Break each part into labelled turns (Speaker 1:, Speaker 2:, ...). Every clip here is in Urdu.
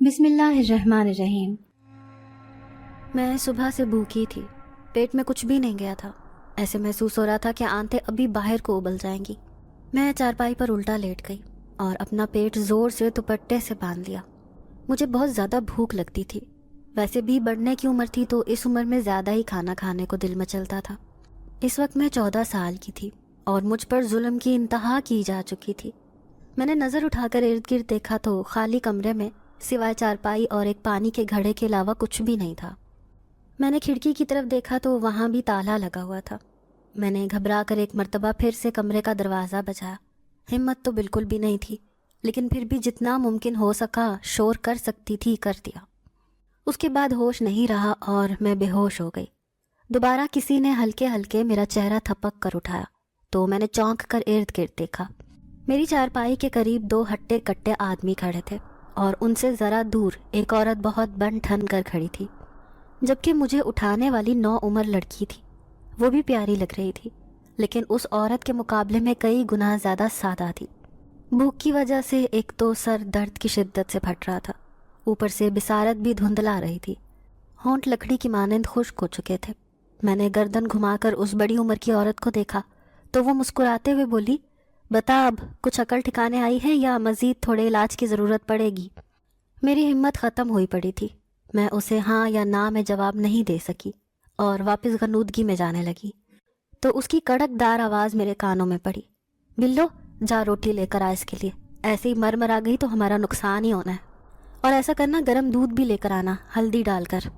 Speaker 1: بسم اللہ الرحمن الرحیم۔
Speaker 2: میں صبح سے بھوکی تھی، پیٹ میں کچھ بھی نہیں گیا تھا۔ ایسے محسوس ہو رہا تھا کہ آنتیں ابھی باہر کو ابل جائیں گی۔ میں چارپائی پر الٹا لیٹ گئی اور اپنا پیٹ زور سے دوپٹے سے باندھ لیا۔ مجھے بہت زیادہ بھوک لگتی تھی، ویسے بھی بڑھنے کی عمر تھی تو اس عمر میں زیادہ ہی کھانا کھانے کو دل مچلتا تھا۔ اس وقت میں 14 سال کی تھی اور مجھ پر ظلم کی انتہا کی جا چکی تھی۔ میں نے نظر اٹھا کر ارد گرد دیکھا تو خالی کمرے میں سوائے چارپائی اور ایک پانی کے گھڑے کے علاوہ کچھ بھی نہیں تھا۔ میں نے کھڑکی کی طرف دیکھا تو وہاں بھی تالا لگا ہوا تھا۔ میں نے گھبرا کر ایک مرتبہ پھر سے کمرے کا دروازہ بجایا۔ ہمت تو بالکل بھی نہیں تھی، لیکن پھر بھی جتنا ممکن ہو سکا شور کر سکتی تھی کر دیا۔ اس کے بعد ہوش نہیں رہا اور میں بے ہوش ہو گئی۔ دوبارہ کسی نے ہلکے ہلکے میرا چہرہ تھپک کر اٹھایا تو میں نے چونک کر ارد گرد دیکھا۔ میری چارپائی کے قریب 2 ہٹے کٹے آدمی کھڑے تھے اور ان سے ذرا دور ایک عورت بہت بن ٹھن کر کھڑی تھی، جبکہ مجھے اٹھانے والی 9 عمر لڑکی تھی۔ وہ بھی پیاری لگ رہی تھی، لیکن اس عورت کے مقابلے میں کئی گنا زیادہ سادہ تھی۔ بھوک کی وجہ سے ایک تو سر درد کی شدت سے پھٹ رہا تھا، اوپر سے بصارت بھی دھندلا رہی تھی۔ ہونٹ لکڑی کی مانند خشک ہو چکے تھے۔ میں نے گردن گھما کر اس بڑی عمر کی عورت کو دیکھا تو وہ مسکراتے ہوئے بولی، بتا اب کچھ عقل ٹھکانے آئی ہے یا مزید تھوڑے علاج کی ضرورت پڑے گی؟ میری ہمت ختم ہوئی پڑی تھی۔ میں اسے ہاں یا نہ میں جواب نہیں دے سکی اور واپس غنودگی میں جانے لگی تو اس کی کڑک دار آواز میرے کانوں میں پڑی، بلو جا روٹی لے کر آ اس کے لیے، ایسے ہی مر آ گئی تو ہمارا نقصان ہی ہونا ہے، اور ایسا کرنا گرم دودھ بھی لے کر آنا ہلدی ڈال کر۔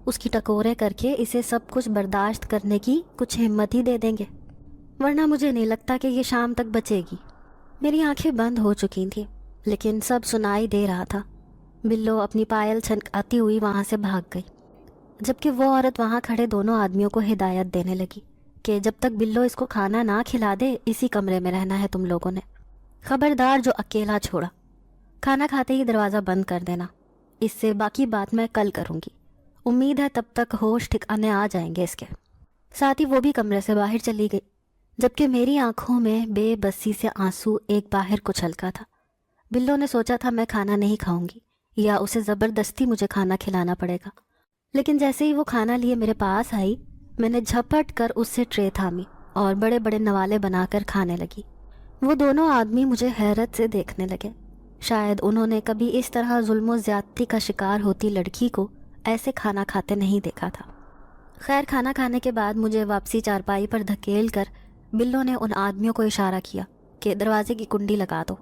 Speaker 2: اس کی ٹکورے کر کے اسے سب کچھ برداشت کرنے کی کچھ ہمت ہی دے دیں گے، ورنہ مجھے نہیں لگتا کہ یہ شام تک بچے گی۔ میری آنکھیں بند ہو چکی تھیں لیکن سب سنائی دے رہا تھا۔ بلو اپنی پائل چھنکاتی ہوئی وہاں سے بھاگ گئی، جبکہ وہ عورت وہاں کھڑے دونوں آدمیوں کو ہدایت دینے لگی کہ جب تک بلو اس کو کھانا نہ کھلا دے اسی کمرے میں رہنا ہے تم لوگوں نے، خبردار جو اکیلا چھوڑا، کھانا کھاتے ہی دروازہ بند کر دینا، اس سے باقی بات میں کل کروں گی، امید ہے تب تک ہوش ٹھکانے آ جائیں گے اس کے۔ ساتھ ہی وہ بھی کمرے سے باہر چلی گئی، جبکہ میری آنکھوں میں بے بسی سے آنسو ایک باہر کو چھلکا تھا۔ بلو نے سوچا تھا میں کھانا نہیں کھاؤں گی یا اسے زبردستی مجھے کھانا کھلانا پڑے گا، لیکن جیسے ہی وہ کھانا لیے میرے پاس آئی، میں نے جھپٹ کر اس سے ٹرے تھامی اور بڑے بڑے نوالے بنا کر کھانے لگی۔ وہ دونوں آدمی مجھے حیرت سے دیکھنے لگے، شاید انہوں نے کبھی اس طرح ظلم و زیادتی کا شکار ہوتی لڑکی کو ایسے کھانا کھاتے نہیں دیکھا تھا۔ خیر، کھانا کھانے کے بعد مجھے واپسی چارپائی پر دھکیل کر بلو نے ان آدمیوں کو اشارہ کیا کہ دروازے کی کنڈی لگا دو۔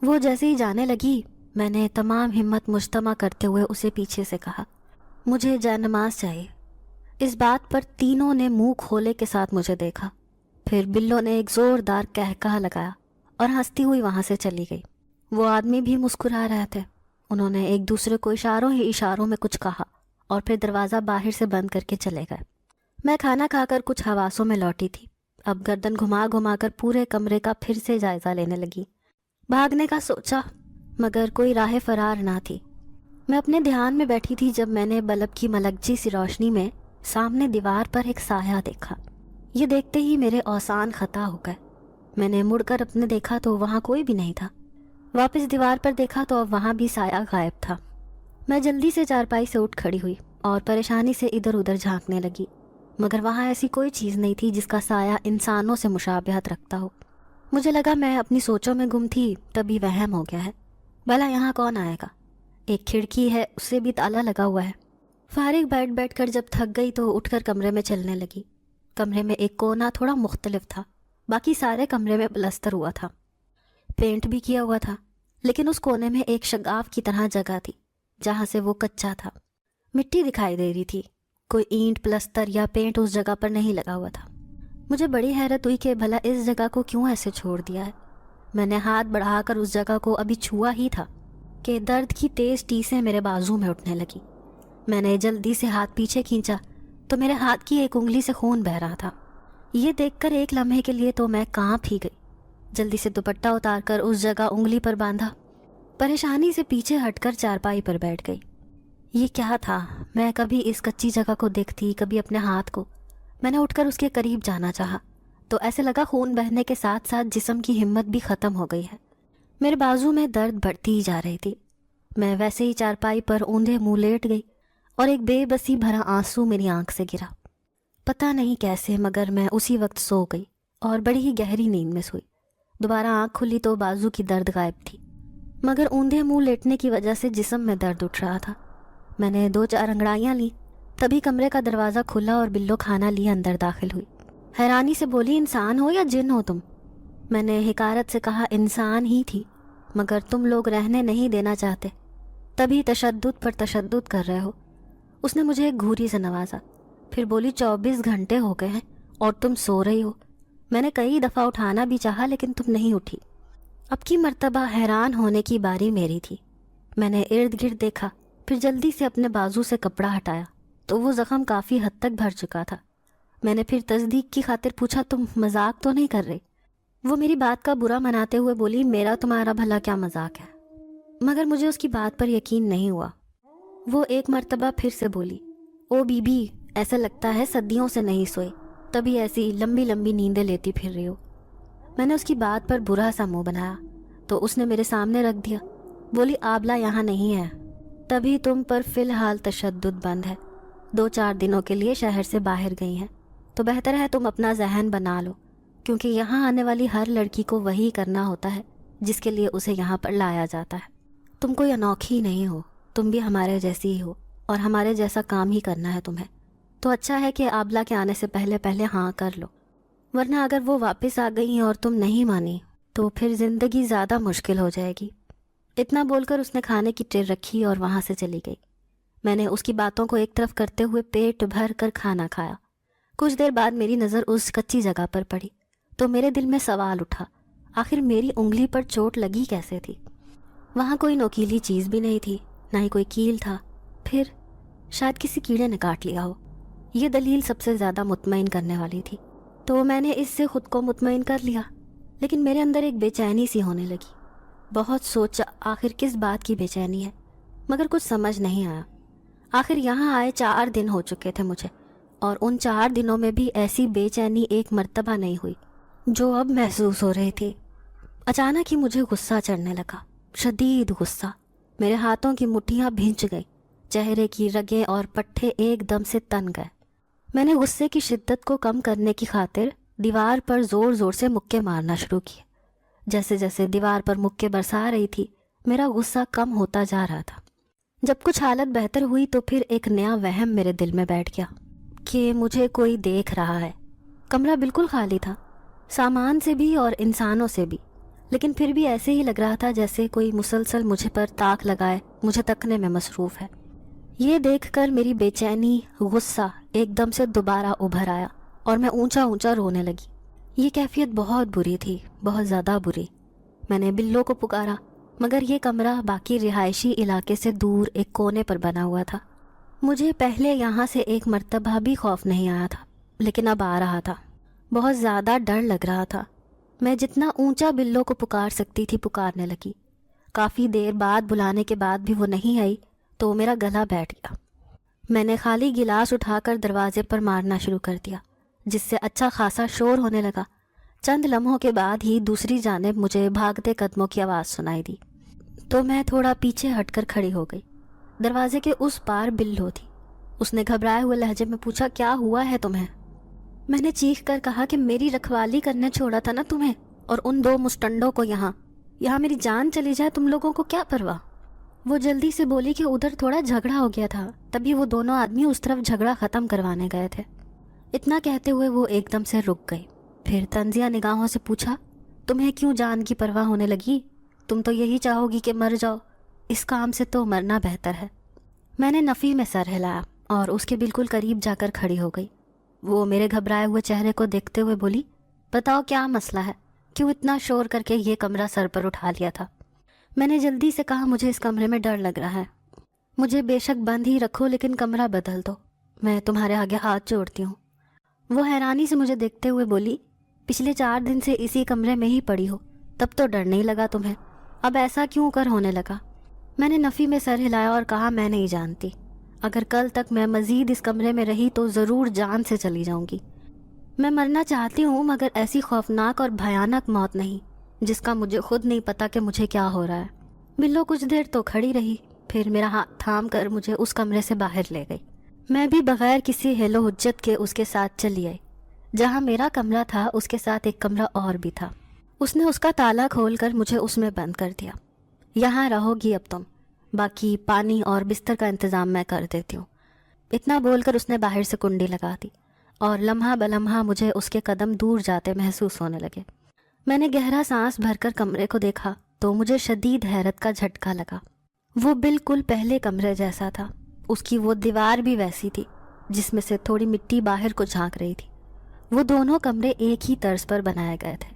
Speaker 2: وہ جیسے ہی جانے لگی، میں نے تمام ہمت مجتمع کرتے ہوئے اسے پیچھے سے کہا، مجھے جائے نماز چاہیے۔ اس بات پر تینوں نے منہ کھولے کے ساتھ مجھے دیکھا۔ پھر بلو نے ایک زوردار قہقہہ لگایا اور ہنستی ہوئی وہاں سے چلی گئی۔ وہ آدمی بھی مسکرا رہے تھے۔ انہوں نے ایک دوسرے کو اشاروں ہی اشاروں میں کچھ کہا اور پھر دروازہ باہر سے بند کر کے چلے گئے۔ میں کھانا کھا کر کچھ حواسوں میں لوٹی تھی، اب گردن گھما گھما کر پورے کمرے کا پھر سے جائزہ لینے لگی۔ بھاگنے کا سوچا مگر کوئی راہ فرار نہ تھی۔ میں اپنے دھیان میں بیٹھی تھی جب میں نے بلب کی ملکجی سی روشنی میں سامنے دیوار پر ایک سایہ دیکھا۔ یہ دیکھتے ہی میرے اوسان خطا ہو گئے۔ میں نے مڑ کر اپنے دیکھا تو وہاں کوئی بھی نہیں تھا۔ واپس دیوار پر دیکھا تو اب وہاں بھی سایہ غائب تھا۔ میں جلدی سے چارپائی سے اٹھ کھڑی ہوئی اور پریشانی سے ادھر ادھر جھانکنے لگی، مگر وہاں ایسی کوئی چیز نہیں تھی جس کا سایہ انسانوں سے مشابہت رکھتا ہو۔ مجھے لگا میں اپنی سوچوں میں گم تھی، تبھی وہم ہو گیا ہے۔ بھلا یہاں کون آئے گا؟ ایک کھڑکی ہے، اس سے بھی تالا لگا ہوا ہے۔ فارغ بیٹھ کر جب تھک گئی تو اٹھ کر کمرے میں چلنے لگی۔ کمرے میں ایک کونا تھوڑا مختلف تھا، باقی سارے کمرے میں پلستر ہوا تھا، پینٹ بھی کیا ہوا تھا، لیکن اس کونے میں ایک شگاف کی طرح جگہ تھی جہاں سے وہ کچا تھا۔ مٹی دکھائی دے رہی تھی، کوئی اینٹ پلستر یا پینٹ اس جگہ پر نہیں لگا ہوا تھا۔ مجھے بڑی حیرت ہوئی کہ بھلا اس جگہ کو کیوں ایسے چھوڑ دیا ہے۔ میں نے ہاتھ بڑھا کر اس جگہ کو ابھی چھوا ہی تھا کہ درد کی تیز ٹیسیں میرے بازو میں اٹھنے لگی۔ میں نے جلدی سے ہاتھ پیچھے کھینچا تو میرے ہاتھ کی ایک انگلی سے خون بہہ رہا تھا۔ یہ دیکھ کر ایک لمحے کے لیے تو میں کانپ ہی گئی۔ جلدی سے دوپٹہ اتار کر اس جگہ انگلی پر باندھا، پریشانی سے پیچھے ہٹ کر چارپائی پر بیٹھ گئی۔ یہ کیا تھا؟ میں کبھی اس کچی جگہ کو دیکھتی، کبھی اپنے ہاتھ کو۔ میں نے اٹھ کر اس کے قریب جانا چاہا تو ایسے لگا خون بہنے کے ساتھ ساتھ جسم کی ہمت بھی ختم ہو گئی ہے۔ میرے بازو میں درد بڑھتی ہی جا رہی تھی۔ میں ویسے ہی چارپائی پر اوندھے منہ لیٹ گئی اور ایک بے بسی بھرا آنسو میری آنکھ سے گرا۔ پتہ نہیں کیسے مگر میں اسی وقت سو گئی اور بڑی ہی گہری نیند میں سوئی۔ دوبارہ آنکھ کھلی تو بازو کی درد غائب تھی، مگر اوندھے منہ لیٹنے کی وجہ سے جسم میں درد اٹھ رہا تھا۔ میں نے 2-4 انگڑائیاں لی، تبھی کمرے کا دروازہ کھلا اور بلو کھانا لیے اندر داخل ہوئی۔ حیرانی سے بولی، انسان ہو یا جن ہو تم؟ میں نے حقارت سے کہا، انسان ہی تھی، مگر تم لوگ رہنے نہیں دینا چاہتے، تبھی تشدد پر تشدد کر رہے ہو۔ اس نے مجھے ایک گھوری سے نوازا، پھر بولی، 24 گھنٹے ہو گئے ہیں اور تم سو رہی ہو۔ میں نے کئی دفعہ اٹھانا بھی چاہا لیکن تم نہیں اٹھی۔ اب کی مرتبہ حیران ہونے کی باری میری تھی۔ میں نے ارد گرد دیکھا، پھر جلدی سے اپنے بازو سے کپڑا ہٹایا تو وہ زخم کافی حد تک بھر چکا تھا۔ میں نے پھر تصدیق کی خاطر پوچھا، تم مذاق تو نہیں کر رہی؟ وہ میری بات کا برا مناتے ہوئے بولی، میرا تمہارا بھلا کیا مذاق ہے؟ مگر مجھے اس کی بات پر یقین نہیں ہوا۔ وہ ایک مرتبہ پھر سے بولی، او بی بی، ایسا لگتا ہے صدیوں سے نہیں سوئی، تبھی ایسی لمبی لمبی نیندیں لیتی پھر رہی ہو۔ میں نے اس کی بات پر برا سا منہ بنایا تو اس نے میرے سامنے رکھ دیا، بولی، آبلہ یہاں نہیں ہے، تبھی تم پر فی الحال تشدد بند ہے، 2-4 دنوں کے لیے شہر سے باہر گئی ہیں، تو بہتر ہے تم اپنا ذہن بنا لو، کیونکہ یہاں آنے والی ہر لڑکی کو وہی کرنا ہوتا ہے جس کے لیے اسے یہاں پر لایا جاتا ہے۔ تم کوئی انوکھی نہیں ہو، تم بھی ہمارے جیسی ہی ہو اور ہمارے جیسا کام ہی کرنا ہے تمہیں، تو اچھا ہے کہ آبلہ کے آنے سے پہلے پہلے ہاں کر لو، ورنہ اگر وہ واپس آ گئی اور تم نہیں مانی تو پھر زندگی زیادہ مشکل ہو جائے گی۔ اتنا بول کر اس نے کھانے کی ٹرے رکھی اور وہاں سے چلی گئی۔ میں نے اس کی باتوں کو ایک طرف کرتے ہوئے پیٹ بھر کر کھانا کھایا۔ کچھ دیر بعد میری نظر اس کچی جگہ پر پڑی تو میرے دل میں سوال اٹھا، آخر میری انگلی پر چوٹ لگی کیسے تھی؟ وہاں کوئی نوکیلی چیز بھی نہیں تھی، نہ ہی کوئی کیل تھا، پھر شاید کسی کیڑے نے کاٹ لیا ہو۔ یہ دلیل سب سے زیادہ مطمئن کرنے والی تھی، تو میں نے اس سے خود کو مطمئن کر لیا، لیکن میرے اندر ایک بے چینی سی ہونے لگی۔ بہت سوچا آخر کس بات کی بے چینی ہے، مگر کچھ سمجھ نہیں آیا۔ آخر یہاں آئے 4 دن ہو چکے تھے مجھے، اور ان 4 دنوں میں بھی ایسی بے چینی ایک مرتبہ نہیں ہوئی جو اب محسوس ہو رہی تھی۔ اچانک ہی مجھے غصہ چڑھنے لگا، شدید غصہ۔ میرے ہاتھوں کی مٹھیاں بھینچ گئی، چہرے کی رگیں اور پٹھے ایک دم سے تن گئے۔ میں نے غصے کی شدت کو کم کرنے کی خاطر دیوار پر زور زور سے مکے مارنا شروع کیے۔ جیسے جیسے دیوار پر مکے برسا رہی تھی، میرا غصہ کم ہوتا جا رہا تھا۔ جب کچھ حالت بہتر ہوئی تو پھر ایک نیا وہم میرے دل میں بیٹھ گیا کہ مجھے کوئی دیکھ رہا ہے۔ کمرہ بالکل خالی تھا، سامان سے بھی اور انسانوں سے بھی، لیکن پھر بھی ایسے ہی لگ رہا تھا جیسے کوئی مسلسل مجھے پر تاک لگائے مجھے تکنے میں مصروف ہے۔ یہ دیکھ کر میری بے چینی، غصہ ایک دم سے دوبارہ ابھر آیا اور میں اونچا اونچا رونے لگی۔ یہ کیفیت بہت بری تھی، بہت زیادہ بری۔ میں نے بلو کو پکارا، مگر یہ کمرہ باقی رہائشی علاقے سے دور ایک کونے پر بنا ہوا تھا۔ مجھے پہلے یہاں سے ایک مرتبہ بھی خوف نہیں آیا تھا، لیکن اب آ رہا تھا۔ بہت زیادہ ڈر لگ رہا تھا۔ میں جتنا اونچا بلو کو پکار سکتی تھی پکارنے لگی۔ کافی دیر بعد بلانے کے بعد بھی وہ نہیں آئی تو میرا گلا بیٹھ گیا۔ میں نے خالی گلاس اٹھا کر دروازے پر مارنا شروع کر دیا، جس سے اچھا خاصا شور ہونے لگا۔ چند لمحوں کے بعد ہی دوسری جانب مجھے بھاگتے قدموں کی آواز سنائی دی، تو میں تھوڑا پیچھے ہٹ کر کھڑی ہو گئی۔ دروازے کے اس پار بلو تھی۔ اس نے گھبرائے ہوئے لہجے میں پوچھا، کیا ہوا ہے تمہیں؟ میں نے چیخ کر کہا کہ میری رکھوالی کرنے چھوڑا تھا نا تمہیں، اور ان 2 مسٹنڈوں کو یہاں میری جان چلی جائے تم لوگوں کو کیا پرواہ؟ وہ جلدی سے بولی کہ ادھر تھوڑا جھگڑا ہو گیا تھا، تبھی وہ دونوں آدمی اس طرف جھگڑا ختم کروانے گئے تھے۔ اتنا کہتے ہوئے وہ ایک دم سے رک گئی، پھر طنزیہ نگاہوں سے پوچھا، تمہیں کیوں جان کی پرواہ ہونے لگی؟ تم تو یہی چاہو گی کہ مر جاؤ، اس کام سے تو مرنا بہتر ہے۔ میں نے نفی میں سر ہلایا اور اس کے بالکل قریب جا کر کھڑی ہو گئی۔ وہ میرے گھبرائے ہوئے چہرے کو دیکھتے ہوئے بولی، بتاؤ کیا مسئلہ ہے، کیوں اتنا شور کر کے یہ کمرہ سر پر اٹھا لیا تھا؟ میں نے جلدی سے کہا، مجھے اس کمرے میں ڈر لگ رہا ہے، مجھے بے شک بند ہی رکھو لیکن کمرہ بدل دو، میں تمہارے آگے ہاتھ جوڑتی ہوں۔ وہ حیرانی سے مجھے دیکھتے ہوئے بولی، پچھلے 4 دن سے اسی کمرے میں ہی پڑی ہو، تب تو ڈر نہیں لگا تمہیں، اب ایسا کیوں کر ہونے لگا؟ میں نے نفی میں سر ہلایا اور کہا، میں نہیں جانتی، اگر کل تک میں مزید اس کمرے میں رہی تو ضرور جان سے چلی جاؤں گی۔ میں مرنا چاہتی ہوں مگر ایسی خوفناک اور بھیانک موت نہیں جس کا مجھے خود نہیں پتا کہ مجھے کیا ہو رہا ہے۔ بلو کچھ دیر تو کھڑی رہی، پھر میرا ہاتھ تھام کر مجھے اس کمرے سے باہر لے گئی۔ میں بھی بغیر کسی ہیلو حجت کے اس کے ساتھ چلی آئی۔ جہاں میرا کمرہ تھا اس کے ساتھ ایک کمرہ اور بھی تھا۔ اس نے اس کا تالا کھول کر مجھے اس میں بند کر دیا۔ یہاں رہو گی اب تم، باقی پانی اور بستر کا انتظام میں کر دیتی ہوں۔ اتنا بول کر اس نے باہر سے کنڈی لگا دی اور لمحہ بلمحہ مجھے اس کے قدم دور جاتے محسوس ہونے لگے۔ میں نے گہرا سانس بھر کر کمرے کو دیکھا تو مجھے شدید حیرت کا جھٹکا لگا۔ وہ بالکل پہلے کمرے جیسا تھا۔ اس کی وہ دیوار بھی ویسی تھی جس میں سے تھوڑی مٹی باہر کو جھانک رہی تھی۔ وہ دونوں کمرے ایک ہی طرز پر بنائے گئے تھے۔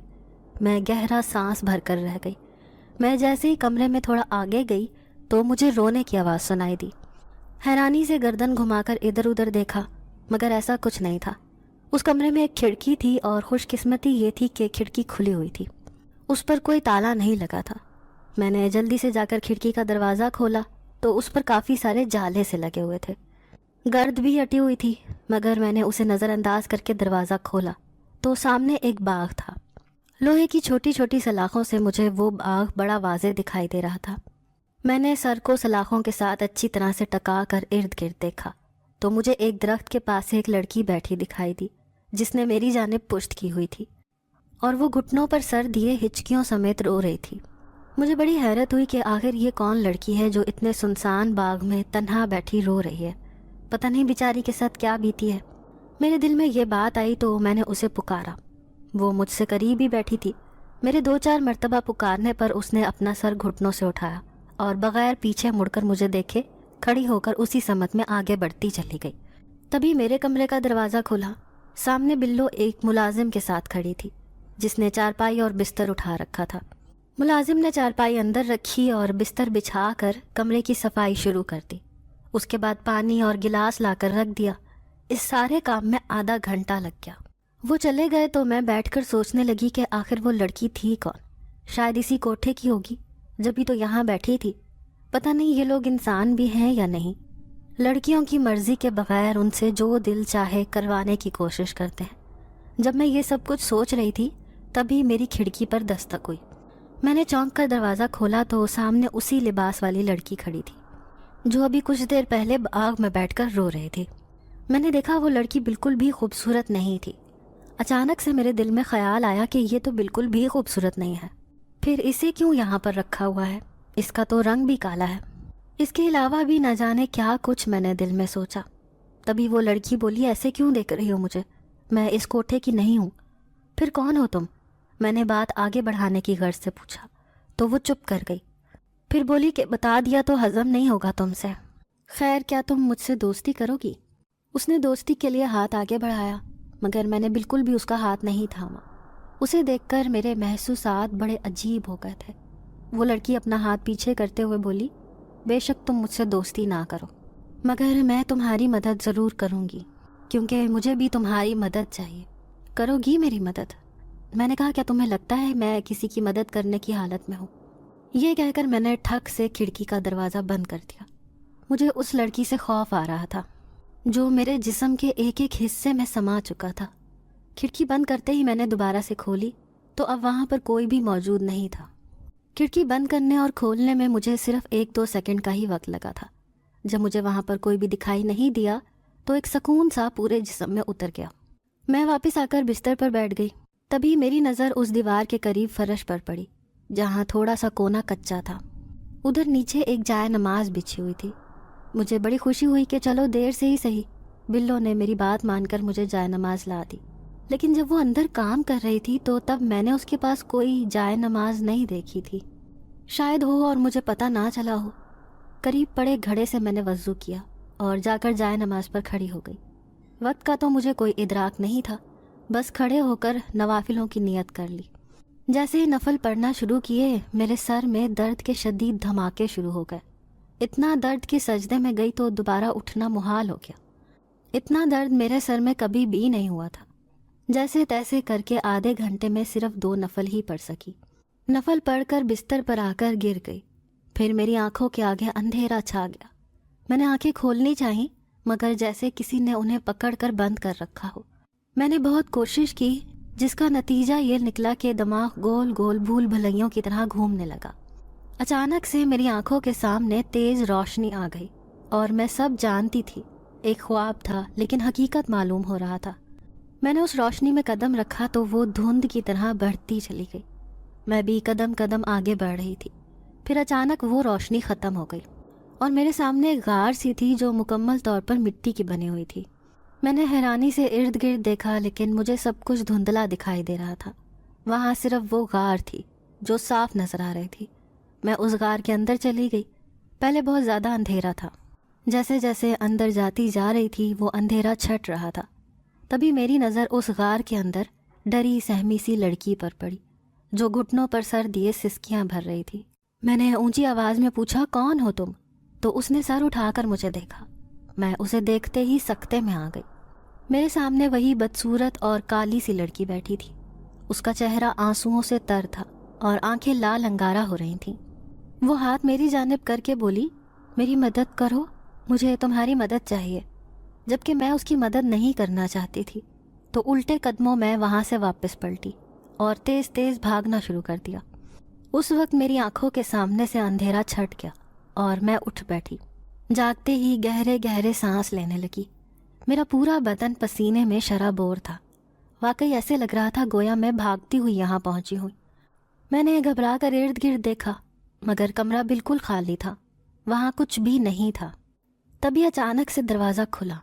Speaker 2: میں گہرا سانس بھر کر رہ گئی۔ میں جیسے ہی کمرے میں تھوڑا آگے گئی تو مجھے رونے کی آواز سنائی دی۔ حیرانی سے گردن گھما کر ادھر ادھر دیکھا مگر ایسا کچھ نہیں تھا۔ اس کمرے میں ایک کھڑکی تھی اور خوش قسمتی یہ تھی کہ کھڑکی کھلی ہوئی تھی، اس پر کوئی تالا نہیں لگا تھا۔ میں نے جلدی سے جا کر کھڑکی کا دروازہ کھولا تو اس پر کافی سارے جالے سے لگے ہوئے تھے۔ گرد بھی ہٹی ہوئی تھی مگر میں نے اسے نظر انداز کر کے دروازہ کھولا تو سامنے ایک باغ تھا۔ لوہے کی چھوٹی چھوٹی سلاخوں سے مجھے وہ باغ بڑا واضح دکھائی دے رہا تھا۔ میں نے سر کو سلاخوں کے ساتھ اچھی طرح سے ٹکا کر ارد گرد دیکھا تو مجھے ایک درخت کے پاس ایک لڑکی بیٹھی دکھائی دی جس نے میری جانب پشت کی ہوئی تھی اور وہ گھٹنوں پر سر دیے ہچکیوں سمیت رو رہی تھی۔ مجھے بڑی حیرت ہوئی کہ آخر یہ کون لڑکی ہے جو اتنے سنسان باغ میں تنہا بیٹھی رو رہی ہے۔ پتہ نہیں بیچاری کے ساتھ کیا بیتی ہے۔ میرے دل میں یہ بات آئی تو میں نے اسے پکارا۔ وہ مجھ سے قریب ہی بیٹھی تھی۔ میرے 2-4 مرتبہ پکارنے پر اس نے اپنا سر گھٹنوں سے اٹھایا اور بغیر پیچھے مڑ کر مجھے دیکھے کھڑی ہو کر اسی سمت میں آگے بڑھتی چلی گئی۔ تبھی میرے کمرے کا دروازہ کھلا۔ سامنے بلو ایک ملازم کے ساتھ کھڑی تھی جس نے چارپائی اور بستر اٹھا رکھا تھا۔ ملازم نے چارپائی اندر رکھی اور بستر بچھا کر کمرے کی صفائی شروع کر دی۔ اس کے بعد پانی اور گلاس لا کر رکھ دیا۔ اس سارے کام میں آدھا گھنٹہ لگ گیا۔ وہ چلے گئے تو میں بیٹھ کر سوچنے لگی کہ آخر وہ لڑکی تھی کون؟ شاید اسی کوٹھے کی ہوگی، جبھی تو یہاں بیٹھی تھی۔ پتہ نہیں یہ لوگ انسان بھی ہیں یا نہیں۔ لڑکیوں کی مرضی کے بغیر ان سے جو دل چاہے کروانے کی کوشش کرتے ہیں۔ جب میں یہ سب کچھ سوچ رہی تھی تبھی میری کھڑکی پر دستک ہوئی۔ میں نے چونک کر دروازہ کھولا تو سامنے اسی لباس والی لڑکی کھڑی تھی جو ابھی کچھ دیر پہلے باغ میں بیٹھ کر رو رہی تھی۔ میں نے دیکھا وہ لڑکی بالکل بھی خوبصورت نہیں تھی۔ اچانک سے میرے دل میں خیال آیا کہ یہ تو بالکل بھی خوبصورت نہیں ہے، پھر اسے کیوں یہاں پر رکھا ہوا ہے؟ اس کا تو رنگ بھی کالا ہے۔ اس کے علاوہ بھی نہ جانے کیا کچھ میں نے دل میں سوچا۔ تبھی وہ لڑکی بولی، ایسے کیوں دیکھ رہی ہو مجھے؟ میں اس کوٹھے کی نہیں ہوں۔ پھر کون ہو تم؟ میں نے بات آگے بڑھانے کی غرض سے پوچھا تو وہ چپ کر گئی۔ پھر بولی کہ بتا دیا تو ہضم نہیں ہوگا تم سے۔ خیر کیا تم مجھ سے دوستی کرو گی؟ اس نے دوستی کے لیے ہاتھ آگے بڑھایا مگر میں نے بالکل بھی اس کا ہاتھ نہیں تھاما۔ اسے دیکھ کر میرے محسوسات بڑے عجیب ہو گئے تھے۔ وہ لڑکی اپنا ہاتھ پیچھے کرتے ہوئے بولی، بے شک تم مجھ سے دوستی نہ کرو مگر میں تمہاری مدد ضرور کروں گی کیونکہ مجھے بھی تمہاری مدد چاہیے۔ کرو گی میری مدد؟ میں نے کہا، کیا تمہیں لگتا ہے میں کسی کی مدد کرنے کی حالت میں ہوں؟ یہ کہہ کر میں نے ٹھک سے کھڑکی کا دروازہ بند کر دیا۔ مجھے اس لڑکی سے خوف آ رہا تھا جو میرے جسم کے ایک ایک حصے میں سما چکا تھا۔ کھڑکی بند کرتے ہی میں نے دوبارہ سے کھولی تو اب وہاں پر کوئی بھی موجود نہیں تھا۔ کھڑکی بند کرنے اور کھولنے میں مجھے صرف 1-2 سیکنڈ کا ہی وقت لگا تھا۔ جب مجھے وہاں پر کوئی بھی دکھائی نہیں دیا تو ایک سکون سا پورے جسم میں اتر گیا۔ میں واپس آ کر بستر پر بیٹھ گئی۔ تبھی میری نظر اس دیوار کے قریب فرش پر پڑی جہاں تھوڑا سا کونا کچا تھا۔ ادھر نیچے ایک جائے نماز بچھی ہوئی تھی۔ مجھے بڑی خوشی ہوئی کہ چلو دیر سے ہی صحیح، بلو نے میری بات مان کر مجھے جائے نماز لا دی۔ لیکن جب وہ اندر کام کر رہی تھی تو تب میں نے اس کے پاس کوئی جائے نماز نہیں دیکھی تھی۔ شاید ہو اور مجھے پتہ نہ چلا ہو۔ قریب پڑے گھڑے سے میں نے وضو کیا اور جا کر جائے نماز پر کھڑی ہو گئی۔ وقت کا تو مجھے کوئی ادراک نہیں تھا، بس کھڑے ہو کر نوافلوں کی نیت کر لی۔ جیسے ہی نفل پڑھنا شروع کیے میرے سر میں درد کے شدید دھماکے شروع ہو گئے۔ اتنا درد کہ سجدے میں گئی تو دوبارہ اٹھنا محال ہو گیا۔ اتنا درد میرے سر میں کبھی بھی نہیں ہوا تھا۔ جیسے تیسے کر کے آدھے گھنٹے میں صرف 2 نفل ہی پڑھ سکی۔ نفل پڑھ کر بستر پر آ کر گر گئی۔ پھر میری آنکھوں کے آگے اندھیرا چھا گیا۔ میں نے آنکھیں کھولنی چاہیں مگر جیسے کسی نے انہیں پکڑ کر بند کر رکھا ہو۔ میں نے بہت کوشش کی جس کا نتیجہ یہ نکلا کہ دماغ گول گول بھول بھلائیوں کی طرح گھومنے لگا۔ اچانک سے میری آنکھوں کے سامنے تیز روشنی آ گئی اور میں سب جانتی تھی ایک خواب تھا لیکن حقیقت معلوم ہو رہا تھا۔ میں نے اس روشنی میں قدم رکھا تو وہ دھند کی طرح بڑھتی چلی گئی۔ میں بھی قدم قدم آگے بڑھ رہی تھی، پھر اچانک وہ روشنی ختم ہو گئی اور میرے سامنے ایک غار سی تھی جو مکمل طور پر مٹی کی بنی ہوئی تھی۔ میں نے حیرانی سے ارد گرد دیکھا لیکن مجھے سب کچھ دھندلا دکھائی دے رہا تھا۔ وہاں صرف وہ غار تھی جو صاف نظر آ رہی تھی۔ میں اس غار کے اندر چلی گئی۔ پہلے بہت زیادہ اندھیرا تھا، جیسے جیسے اندر جاتی جا رہی تھی وہ اندھیرا چھٹ رہا تھا۔ تبھی میری نظر اس غار کے اندر ڈری سہمی سی لڑکی پر پڑی جو گھٹنوں پر سر دیے سسکیاں بھر رہی تھی۔ میں نے اونچی آواز میں پوچھا، کون ہو تم؟ تو اس نے سر اٹھا کر مجھے دیکھا۔ میں اسے دیکھتے ہی سکتے میں آ گئی۔ میرے سامنے وہی بدصورت اور کالی سی لڑکی بیٹھی تھی۔ اس کا چہرہ آنسوؤں سے تر تھا اور آنکھیں لال انگارہ ہو رہی تھیں۔ وہ ہاتھ میری جانب کر کے بولی، میری مدد کرو، مجھے تمہاری مدد چاہیے۔ جبکہ میں اس کی مدد نہیں کرنا چاہتی تھی تو الٹے قدموں میں وہاں سے واپس پلٹی اور تیز تیز بھاگنا شروع کر دیا۔ اس وقت میری آنکھوں کے سامنے سے اندھیرا چھٹ گیا اور میں اٹھ بیٹھی۔ جاگتے ہی گہرے گہرے سانس لینے لگی۔ میرا پورا بدن پسینے میں شرابور تھا۔ واقعی ایسے لگ رہا تھا گویا میں بھاگتی ہوئی یہاں پہنچی ہوں۔ میں نے گھبرا کر ارد گرد دیکھا مگر کمرہ بالکل خالی تھا، وہاں کچھ بھی نہیں تھا۔ تبھی اچانک سے دروازہ کھلا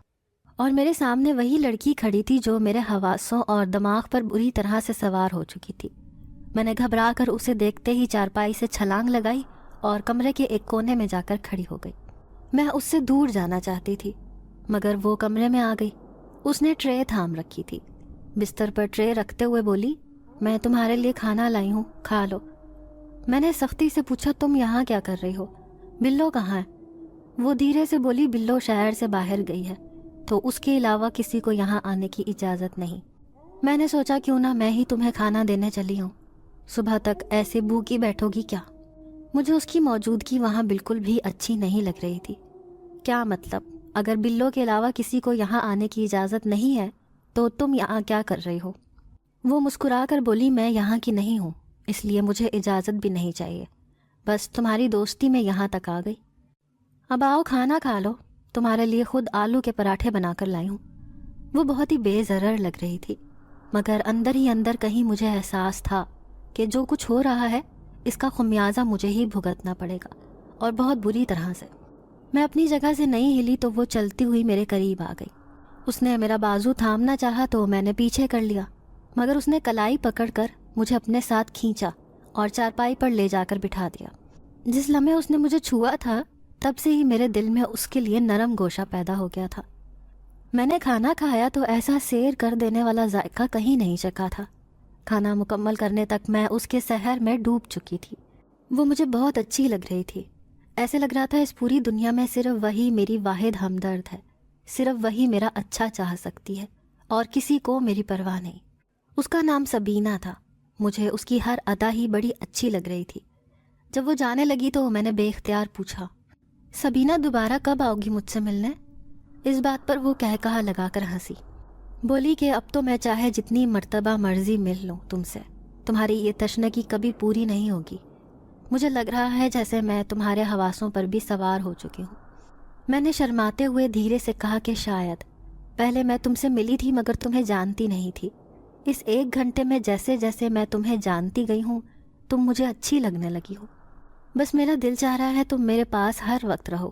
Speaker 2: اور میرے سامنے وہی لڑکی کھڑی تھی جو میرے حواسوں اور دماغ پر بری طرح سے سوار ہو چکی تھی۔ میں نے گھبرا کر اسے دیکھتے ہی چارپائی سے چھلانگ لگائی اور کمرے کے ایک کونے میں جا کر کھڑی ہو گئی۔ میں اس سے دور جانا چاہتی تھی مگر وہ کمرے میں آ گئی۔ اس نے ٹرے تھام رکھی تھی۔ بستر پر ٹرے رکھتے ہوئے بولی، میں تمہارے لیے کھانا لائی ہوں، کھا لو۔ میں نے سختی سے پوچھا، تم یہاں کیا کر رہی ہو؟ بلو کہاں ہے؟ وہ دھیرے سے بولی، بلو شہر سے باہر گئی ہے تو اس کے علاوہ کسی کو یہاں آنے کی اجازت نہیں۔ میں نے سوچا کیوں نہ میں ہی تمہیں کھانا دینے چلی ہوں، صبح تک ایسے بھوکی بیٹھو گی کیا؟ مجھے اس کی موجودگی وہاں بالکل بھی اچھی نہیں لگ رہی تھی۔ کیا مطلب؟ اگر بلو کے علاوہ کسی کو یہاں آنے کی اجازت نہیں ہے تو تم یہاں کیا کر رہی ہو؟ وہ مسکرا کر بولی، میں یہاں کی نہیں ہوں اس لیے مجھے اجازت بھی نہیں چاہیے، بس تمہاری دوستی میں یہاں تک آ گئی۔ اب آؤ کھانا کھا لو، تمہارے لیے خود آلو کے پراٹھے بنا کر لائی ہوں۔ وہ بہت ہی بے ضرر لگ رہی تھی مگر اندر ہی اندر کہیں مجھے احساس تھا کہ جو کچھ ہو رہا ہے اس کا خمیازہ مجھے ہی بھگتنا پڑے گا اور بہت بری طرح سے۔ میں اپنی جگہ سے نہیں ہلی تو وہ چلتی ہوئی میرے قریب آ گئی۔ اس نے میرا بازو تھامنا چاہا تو میں نے پیچھے کر لیا مگر اس نے کلائی پکڑ کر مجھے اپنے ساتھ کھینچا اور چارپائی پر لے جا کر بٹھا دیا۔ جس لمحے اس نے مجھے چھوا تھا تب سے ہی میرے دل میں اس کے لیے نرم گوشہ پیدا ہو گیا تھا۔ میں نے کھانا کھایا تو ایسا سیر کر دینے والا ذائقہ کہیں نہیں چکھا تھا۔ کھانا مکمل کرنے تک میں اس کے سحر میں ڈوب چکی تھی۔ وہ مجھے بہت اچھی لگ رہی تھی۔ ایسے لگ رہا تھا اس پوری دنیا میں صرف وہی میری واحد ہمدرد ہے، صرف وہی میرا اچھا چاہ سکتی ہے اور کسی کو میری پرواہ نہیں۔ اس کا نام سبینہ تھا۔ مجھے اس کی ہر ادا ہی بڑی اچھی لگ رہی تھی۔ جب وہ جانے لگی تو میں نے بے اختیار پوچھا، سبینہ دوبارہ کب آؤ گی مجھ سے ملنے؟ اس بات پر وہ کہہ کہا لگا کر ہنسی۔ بولی کہ اب تو میں چاہے جتنی مرتبہ مرضی مل لوں تم سے، تمہاری یہ تشنگی کبھی پوری نہیں ہوگی۔ مجھے لگ رہا ہے جیسے میں تمہارے حواسوں پر بھی سوار ہو چکی ہوں۔ میں نے شرماتے ہوئے دھیرے سے کہا کہ شاید پہلے میں تم سے ملی تھی مگر تمہیں جانتی نہیں تھی۔ اس 1 گھنٹے میں جیسے جیسے میں تمہیں جانتی گئی ہوں تم مجھے اچھی لگنے لگی ہو۔ بس میرا دل چاہ رہا ہے تم میرے پاس ہر وقت رہو۔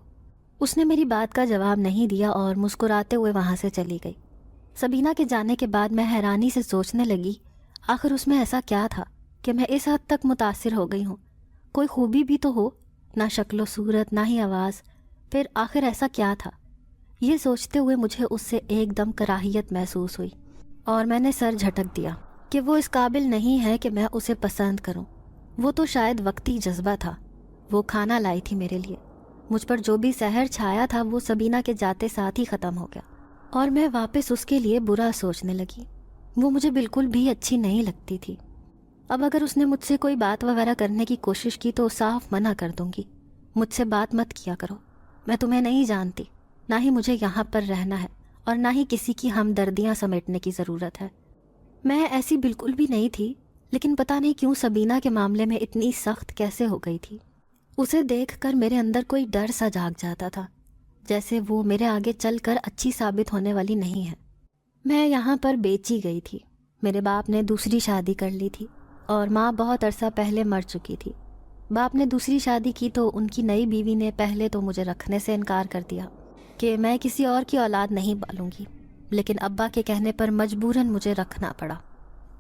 Speaker 2: اس نے میری بات کا جواب نہیں دیا اور مسکراتے ہوئے وہاں سے چلی گئی۔ سبینہ کے جانے کے بعد میں حیرانی سے سوچنے لگی، آخر اس میں ایسا کیا تھا کہ میں اس حد تک متاثر ہو گئی ہوں؟ کوئی خوبی بھی تو ہو، نہ شکل و صورت نہ ہی آواز، پھر آخر ایسا کیا تھا؟ یہ سوچتے ہوئے مجھے اس سے ایک دم کراہیت محسوس ہوئی اور میں نے سر جھٹک دیا کہ وہ اس قابل نہیں ہے کہ میں اسے پسند کروں۔ وہ تو شاید وقتی جذبہ تھا۔ وہ کھانا لائی تھی میرے لیے۔ مجھ پر جو بھی سحر چھایا تھا وہ سبینہ کے جاتے ساتھ ہی ختم ہو گیا اور میں واپس اس کے لیے برا سوچنے لگی۔ وہ مجھے بالکل بھی اچھی نہیں لگتی تھی۔ اب اگر اس نے مجھ سے کوئی بات وغیرہ کرنے کی کوشش کی تو صاف منع کر دوں گی، مجھ سے بات مت کیا کرو، میں تمہیں نہیں جانتی، نہ ہی مجھے یہاں پر رہنا ہے اور نہ ہی کسی کی ہمدردیاں سمیٹنے کی ضرورت ہے۔ میں ایسی بالکل بھی نہیں تھی، لیکن پتہ نہیں کیوں سبینہ کے معاملے میں اتنی سخت کیسے ہو گئی تھی۔ اسے دیکھ کر میرے اندر کوئی ڈر سا جاگ جاتا تھا، جیسے وہ میرے آگے چل کر اچھی ثابت ہونے والی نہیں ہے۔ میں یہاں پر بیچی گئی تھی، میرے باپ نے دوسری شادی کر لی تھی اور ماں بہت عرصہ پہلے مر چکی تھی۔ باپ نے دوسری شادی کی تو ان کی نئی بیوی نے پہلے تو مجھے رکھنے سے انکار کر دیا کہ میں کسی اور کی اولاد نہیں پالوں گی، لیکن ابا کے کہنے پر مجبوراً مجھے رکھنا پڑا۔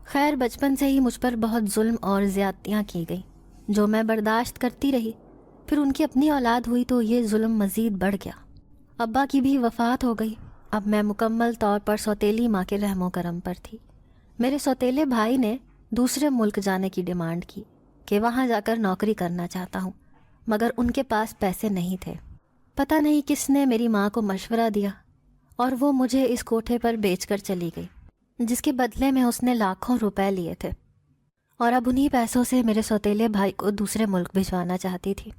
Speaker 2: خیر بچپن سے ہی مجھ پر بہت ظلم اور زیادتیاں کی گئیں جو میں برداشت کرتی رہی، پھر ان کی اپنی اولاد ہوئی تو یہ ظلم مزید بڑھ گیا۔ ابا کی بھی وفات ہو گئی، اب میں مکمل طور پر سوتیلی ماں کے رحم و کرم پر تھی۔ میرے سوتیلے بھائی نے دوسرے ملک جانے کی ڈیمانڈ کی کہ وہاں جا کر نوکری کرنا چاہتا ہوں، مگر ان کے پاس پیسے نہیں تھے۔ پتہ نہیں کس نے میری ماں کو مشورہ دیا اور وہ مجھے اس کوٹھے پر بیچ کر چلی گئی، جس کے بدلے میں اس نے لاکھوں روپے لیے تھے، اور اب انہی پیسوں سے میرے سوتیلے بھائی کو دوسرے ملک بھجوانا چاہتی تھی۔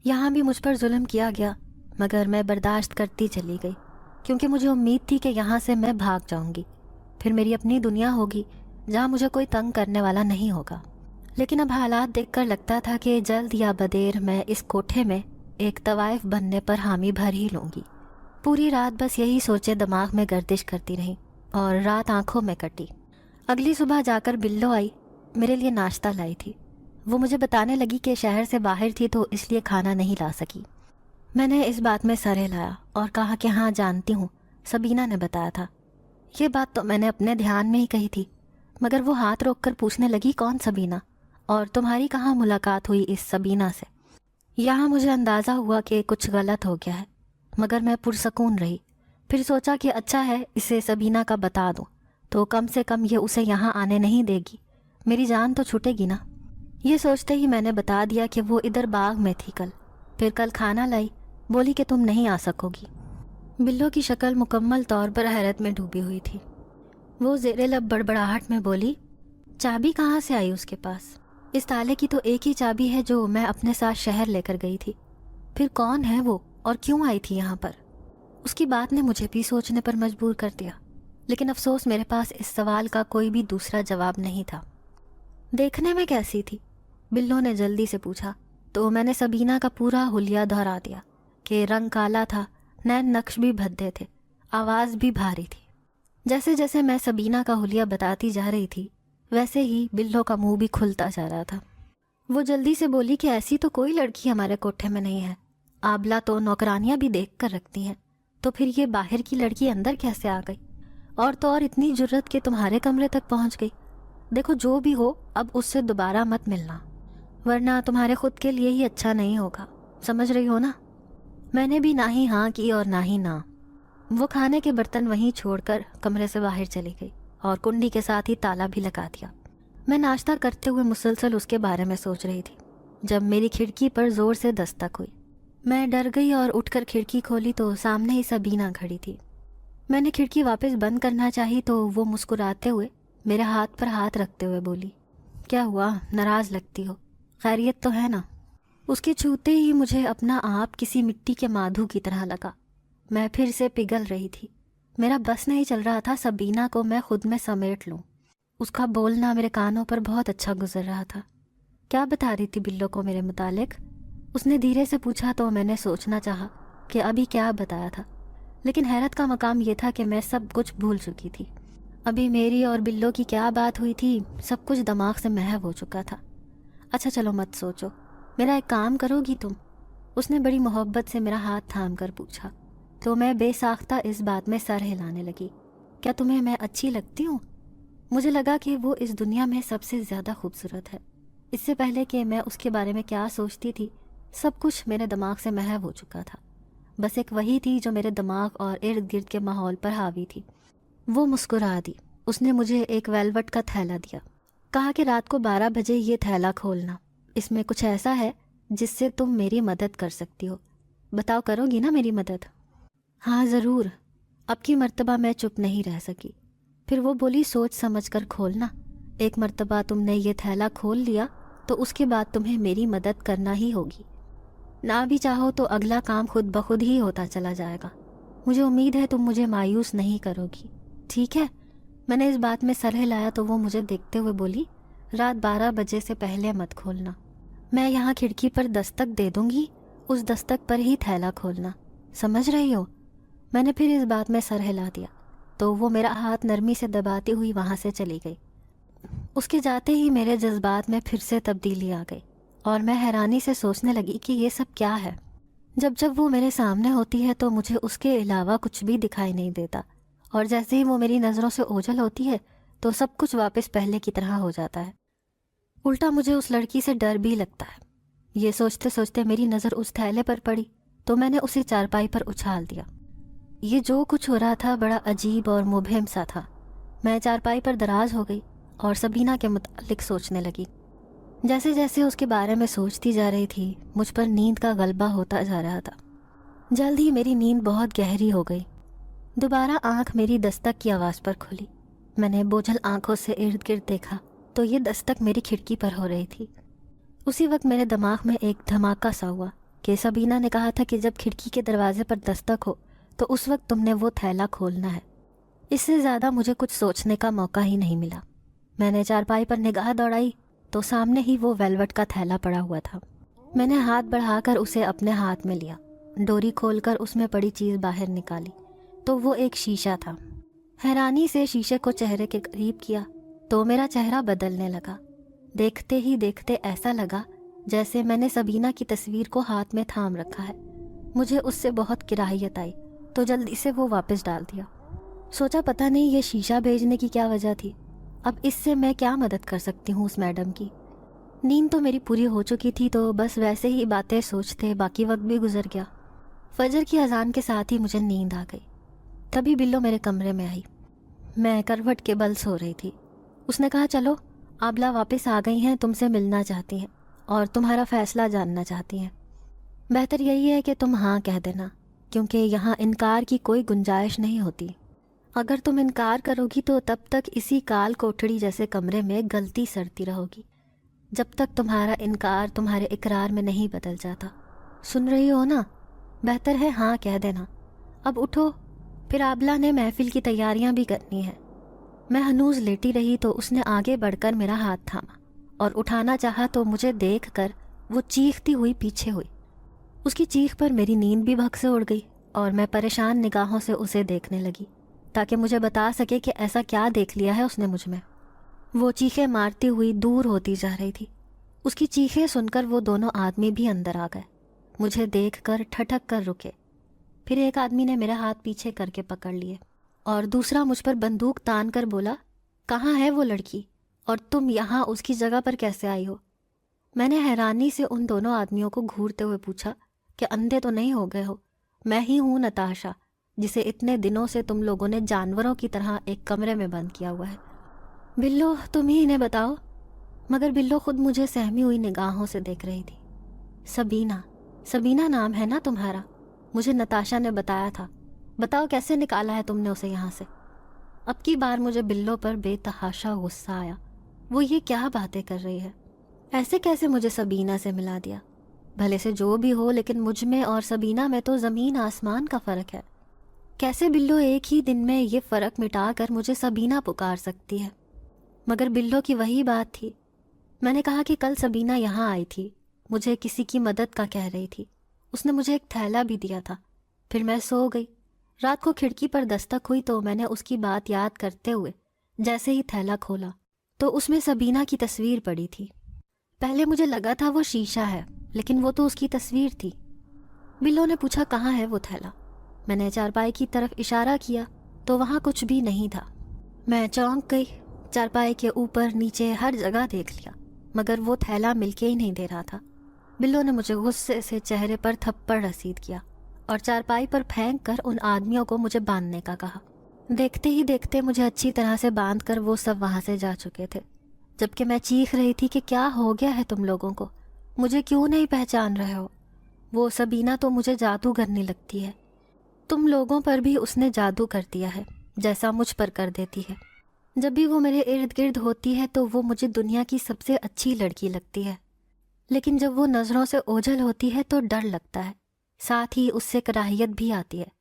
Speaker 2: یہاں بھی مجھ پر ظلم کیا گیا، مگر میں برداشت کرتی چلی گئی، کیونکہ مجھے امید تھی کہ یہاں سے میں بھاگ جاؤں گی، پھر میری اپنی دنیا ہوگی جہاں مجھے کوئی تنگ کرنے والا نہیں ہوگا۔ لیکن اب حالات دیکھ کر لگتا تھا کہ جلد یا بدیر میں اس کوٹھے میں ایک طوائف بننے پر حامی بھر ہی لوں گی۔ پوری رات بس یہی سوچے دماغ میں گردش کرتی رہی اور رات آنکھوں میں کٹی۔ اگلی صبح جا کر بلو آئی، میرے لیے ناشتہ لائی تھی۔ وہ مجھے بتانے لگی کہ شہر سے باہر تھی تو اس لیے کھانا نہیں لا سکی۔ میں نے اس بات میں سر ہلایا اور کہا کہ ہاں جانتی ہوں، سبینہ نے بتایا تھا۔ یہ بات تو میں نے اپنے دھیان میں ہی کہی تھی، مگر وہ ہاتھ روک کر پوچھنے لگی کون سبینہ، اور تمہاری کہاں ملاقات ہوئی اس سبینہ سے؟ یہاں مجھے اندازہ ہوا کہ کچھ غلط ہو گیا ہے، مگر میں پرسکون رہی۔ پھر سوچا کہ اچھا ہے اسے سبینہ کا بتا دوں تو کم سے کم یہ اسے یہاں آنے نہیں دے گی، میری جان تو چھوٹے گی نا۔ یہ سوچتے ہی میں نے بتا دیا کہ وہ ادھر باغ میں تھی کل، پھر کل کھانا لائی، بولی کہ تم نہیں آ سکو گی۔ بلو کی شکل مکمل طور پر حیرت میں ڈوبی ہوئی تھی۔ وہ زیر لب بڑبڑاہٹ میں بولی، چابی کہاں سے آئی اس کے پاس؟ اس تالے کی تو ایک ہی چابی ہے جو میں اپنے ساتھ شہر لے کر گئی تھی، پھر کون ہے وہ اور کیوں آئی تھی یہاں پر؟ اس کی بات نے مجھے بھی سوچنے پر مجبور کر دیا، لیکن افسوس میرے پاس اس سوال کا کوئی بھی دوسرا جواب نہیں تھا۔ دیکھنے میں کیسی تھی؟ بلو نے جلدی سے پوچھا تو میں نے سبینہ کا پورا حلیہ دہرا دیا کہ رنگ کالا تھا، نین نقش بھی بھدے تھے، آواز بھی بھاری تھی۔ جیسے جیسے میں سبینہ کا حلیہ بتاتی جا رہی تھی ویسے ہی بلو کا منہ بھی کھلتا جا رہا تھا۔ وہ جلدی سے بولی کہ ایسی تو کوئی لڑکی ہمارے کوٹھے میں نہیں ہے، آبلا تو نوکرانیاں بھی دیکھ کر رکھتی ہیں، تو پھر یہ باہر کی لڑکی اندر کیسے آ گئی؟ اور تو اور اتنی جرت کہ تمہارے کمرے تک پہنچ گئی۔ دیکھو جو بھی ہو اب اس سے دوبارہ مت ملنا، ورنہ تمہارے خود کے لیے ہی اچھا نہیں ہوگا، سمجھ رہی ہو نا؟ میں نے بھی نہ ہی ہاں کی اور نہ ہی نہ۔ وہ کھانے کے برتن وہیں چھوڑ کر کمرے سے باہر چلی گئی اور کنڈی کے ساتھ ہی تالا بھی لگا دیا۔ میں ناشتہ کرتے ہوئے مسلسل اس کے بارے میں سوچ رہی تھی جب میری کھڑکی پر زور سے دستک ہوئی۔ میں ڈر گئی اور اٹھ کر کھڑکی کھولی تو سامنے ہی سبینہ کھڑی تھی۔ میں نے کھڑکی واپس بند کرنا چاہی تو وہ مسکراتے ہوئے میرے ہاتھ پر ہاتھ رکھتے ہوئے بولی، کیا ہوا، ناراض لگتی ہو؟ خیریت تو ہے نا؟ اس کے چھوتے ہی مجھے اپنا آپ کسی مٹی کے مادھو کی طرح لگا۔ میں پھر سے پگھل رہی تھی، میرا بس نہیں چل رہا تھا سبینہ کو میں خود میں سمیٹ لوں۔ اس کا بولنا میرے کانوں پر بہت اچھا گزر رہا تھا۔ کیا بتا رہی تھی بلو کو میرے متعلق؟ اس نے دھیرے سے پوچھا تو میں نے سوچنا چاہا کہ ابھی کیا بتایا تھا، لیکن حیرت کا مقام یہ تھا کہ میں سب کچھ بھول چکی تھی۔ ابھی میری اور بلو کی کیا بات ہوئی تھی سب کچھ دماغ سے محو ہو چکا تھا۔ اچھا چلو مت سوچو، میرا ایک کام کرو گی تم؟ اس نے بڑی محبت سے میرا ہاتھ تھام کر پوچھا تو میں بے ساختہ اس بات میں سر ہلانے لگی۔ کیا تمہیں میں اچھی لگتی ہوں؟ مجھے لگا کہ وہ اس دنیا میں سب سے زیادہ خوبصورت ہے۔ اس سے پہلے کہ میں اس کے بارے میں کیا سوچتی تھی سب کچھ میرے دماغ سے محو ہو چکا تھا، بس ایک وہی تھی جو میرے دماغ اور ارد گرد کے ماحول پر حاوی تھی۔ وہ مسکرا دی۔ اس نے مجھے ایک ویلوٹ کا تھیلا دیا، کہا کہ رات کو 12 بجے یہ تھیلا کھولنا، اس میں کچھ ایسا ہے جس سے تم میری مدد کر سکتی ہو، بتاؤ کرو گی نا میری مدد؟ ہاں ضرور۔ اب کی مرتبہ میں چپ نہیں رہ سکی۔ پھر وہ بولی سوچ سمجھ کر کھولنا، ایک مرتبہ تم نے یہ تھیلا کھول لیا تو اس کے بعد تمہیں میری مدد کرنا ہی ہوگی، نہ بھی چاہو تو اگلا کام خود بخود ہی ہوتا چلا جائے گا۔ مجھے امید ہے تم مجھے مایوس نہیں کرو گی، ٹھیک ہے؟ میں نے اس بات میں سر ہلایا تو وہ مجھے دیکھتے ہوئے بولی، رات 12 بجے سے پہلے مت کھولنا، میں یہاں کھڑکی پر دستک دے دوں گی، اس دستک پر ہی تھیلا کھولنا، سمجھ رہی ہو؟ میں نے پھر اس بات میں سر ہلا دیا تو وہ میرا ہاتھ نرمی سے دباتی ہوئی وہاں سے چلی گئی۔ اس کے جاتے ہی میرے جذبات میں پھر سے تبدیلی آ گئی اور میں حیرانی سے سوچنے لگی کہ یہ سب کیا ہے۔ جب جب وہ میرے سامنے ہوتی ہے تو مجھے اس کے علاوہ کچھ بھی دکھائی نہیں دیتا، اور جیسے ہی وہ میری نظروں سے اوجھل ہوتی ہے تو سب کچھ واپس پہلے کی طرح ہو جاتا ہے۔ الٹا مجھے اس لڑکی سے ڈر بھی لگتا ہے۔ یہ سوچتے سوچتے میری نظر اس تھیلے پر پڑی تو میں نے اسے چارپائی پر اچھال دیا۔ یہ جو کچھ ہو رہا تھا بڑا عجیب اور مبہم سا تھا۔ میں چارپائی پر دراز ہو گئی اور سبینہ کے متعلق سوچنے لگی۔ جیسے جیسے اس کے بارے میں سوچتی جا رہی تھی مجھ پر نیند کا غلبہ ہوتا جا رہا تھا۔ جلد ہی میری نیند بہت گہری ہو گئی۔ دوبارہ آنکھ میری دستک کی آواز پر کھلی۔ میں نے بوجھل آنکھوں سے ارد گرد دیکھا تو یہ دستک میری کھڑکی پر ہو رہی تھی۔ اسی وقت میرے دماغ میں ایک دھماکہ سا ہوا کہ سبینہ نے کہا تھا کہ جب کھڑکی کے دروازے پر دستک ہو تو اس وقت تم نے وہ تھیلا کھولنا ہے۔ اس سے زیادہ مجھے کچھ سوچنے کا موقع ہی نہیں ملا۔ میں نے چارپائی پر نگاہ دوڑائی تو سامنے ہی وہ ویلوٹ کا تھیلا پڑا ہوا تھا۔ میں نے ہاتھ بڑھا کر اسے اپنے ہاتھ میں لیا، ڈوری کھول کر اس میں پڑی چیز باہر نکالی تو وہ ایک شیشہ تھا۔ حیرانی سے شیشے کو چہرے کے قریب کیا تو میرا چہرہ بدلنے لگا۔ دیکھتے ہی دیکھتے ایسا لگا جیسے میں نے سبینہ کی تصویر کو ہاتھ میں تھام رکھا ہے۔ مجھے اس سے بہت کراہیت آئی تو جلدی سے وہ واپس ڈال دیا۔ سوچا پتہ نہیں یہ شیشہ بھیجنے کی کیا وجہ تھی، اب اس سے میں کیا مدد کر سکتی ہوں اس میڈم کی۔ نیند تو میری پوری ہو چکی تھی تو بس ویسے ہی باتیں سوچتے باقی وقت بھی گزر گیا۔ فجر کی اذان کے ساتھ ہی مجھے نیند آ گئی۔ تبھی بلو میرے کمرے میں آئی۔ میں کروٹ کے بل سو رہی تھی۔ اس نے کہا چلو آبلا واپس آ گئی ہیں، تم سے ملنا چاہتی ہیں اور تمہارا فیصلہ جاننا چاہتی ہیں۔ بہتر یہی ہے کہ تم ہاں کہہ دینا، کیونکہ یہاں انکار کی کوئی گنجائش نہیں ہوتی۔ اگر تم انکار کرو گی تو تب تک اسی کال کوٹھڑی جیسے کمرے میں گلتی سڑتی رہو گی، جب تک تمہارا انکار تمہارے اقرار میں نہیں بدل جاتا۔ سن رہی ہو نا؟ بہتر ہے ہاں کہہ دینا۔ اب اٹھو، پھر آبلا نے محفل کی تیاریاں بھی کرنی ہیں۔ میں ہنوز لیٹی رہی تو اس نے آگے بڑھ کر میرا ہاتھ تھاما اور اٹھانا چاہا تو مجھے دیکھ کر وہ چیختی ہوئی پیچھے ہوئی۔ اس کی چیخ پر میری نیند بھی بھگ سے اڑ گئی اور میں پریشان نگاہوں سے اسے دیکھنے لگی تاکہ مجھے بتا سکے کہ ایسا کیا دیکھ لیا ہے اس نے مجھ میں۔ وہ چیخیں مارتی ہوئی دور ہوتی جا رہی تھی۔ اس کی چیخیں سن کر وہ دونوں آدمی بھی اندر آ گئے، مجھے دیکھ کر ٹھٹک کر رکے۔ پھر ایک آدمی نے میرا ہاتھ پیچھے کر کے پکڑ لیے اور دوسرا مجھ پر بندوق تان کر بولا، کہاں ہے وہ لڑکی اور تم یہاں اس کی جگہ پر کیسے آئی ہو؟ میں نے حیرانی سے ان دونوں آدمیوں کو گھورتے ہوئے پوچھا کہ اندھے تو نہیں ہو گئے ہو؟ میں ہی ہوں نتاشا، جسے اتنے دنوں سے تم لوگوں نے جانوروں کی طرح ایک کمرے میں بند کیا ہوا ہے۔ بلو تم ہی انہیں بتاؤ۔ مگر بلو خود مجھے سہمی ہوئی نگاہوں سے دیکھ رہی تھی۔ سبینہ نام ہے نا تمہارا؟ مجھے نتاشا نے بتایا تھا۔ بتاؤ کیسے نکالا ہے تم نے اسے یہاں سے؟ اب کی بار مجھے بلو پر بے تحاشا غصہ آیا۔ وہ یہ کیا باتیں کر رہی ہے؟ ایسے کیسے مجھے سبینہ سے ملا دیا؟ بھلے سے جو بھی ہو، لیکن مجھ میں اور سبینہ میں تو زمین آسمان کا فرق ہے۔ کیسے بلو ایک ہی دن میں یہ فرق مٹا کر مجھے سبینہ پکار سکتی ہے؟ مگر بلو کی وہی بات تھی۔ میں نے کہا کہ کل سبینہ یہاں آئی تھی، مجھے کسی کی مدد کا کہہ رہی تھی۔ اس نے مجھے ایک تھیلا بھی دیا تھا۔ پھر میں سو گئی۔ رات کو کھڑکی پر دستک ہوئی تو میں نے اس کی بات یاد کرتے ہوئے جیسے ہی تھیلا کھولا تو اس میں سبینہ کی تصویر پڑی تھی۔ پہلے مجھے لگا تھا وہ شیشہ ہے، لیکن وہ تو اس کی تصویر تھی۔ بلو نے پوچھا کہاں ہے وہ تھیلا؟ میں نے چارپائی کی طرف اشارہ کیا تو وہاں کچھ بھی نہیں تھا۔ میں چونک گئی۔ چارپائی کے اوپر نیچے ہر جگہ دیکھ لیا، مگر وہ تھیلا مل کے ہی نہیں دے رہا تھا۔ بلو نے مجھے غصے سے چہرے پر تھپڑ رسید کیا اور چارپائی پر پھینک کر ان آدمیوں کو مجھے باندھنے کا کہا۔ دیکھتے ہی دیکھتے مجھے اچھی طرح سے باندھ کر وہ سب وہاں سے جا چکے تھے، جبکہ میں چیخ رہی تھی کہ کیا ہو گیا ہے تم لوگوں کو؟ مجھے کیوں نہیں پہچان رہے ہو؟ وہ سبینہ تو مجھے جادو کرنے لگتی ہے۔ تم لوگوں پر بھی اس نے جادو کر دیا ہے جیسا مجھ پر کر دیتی ہے۔ جب بھی وہ میرے ارد گرد ہوتی ہے تو وہ مجھے دنیا کی سب سے اچھی لڑکی لگتی ہے، لیکن جب وہ نظروں سے اوجھل ہوتی ہے تو ڈر لگتا ہے، ساتھ ہی اس سے کراہیت بھی آتی ہے۔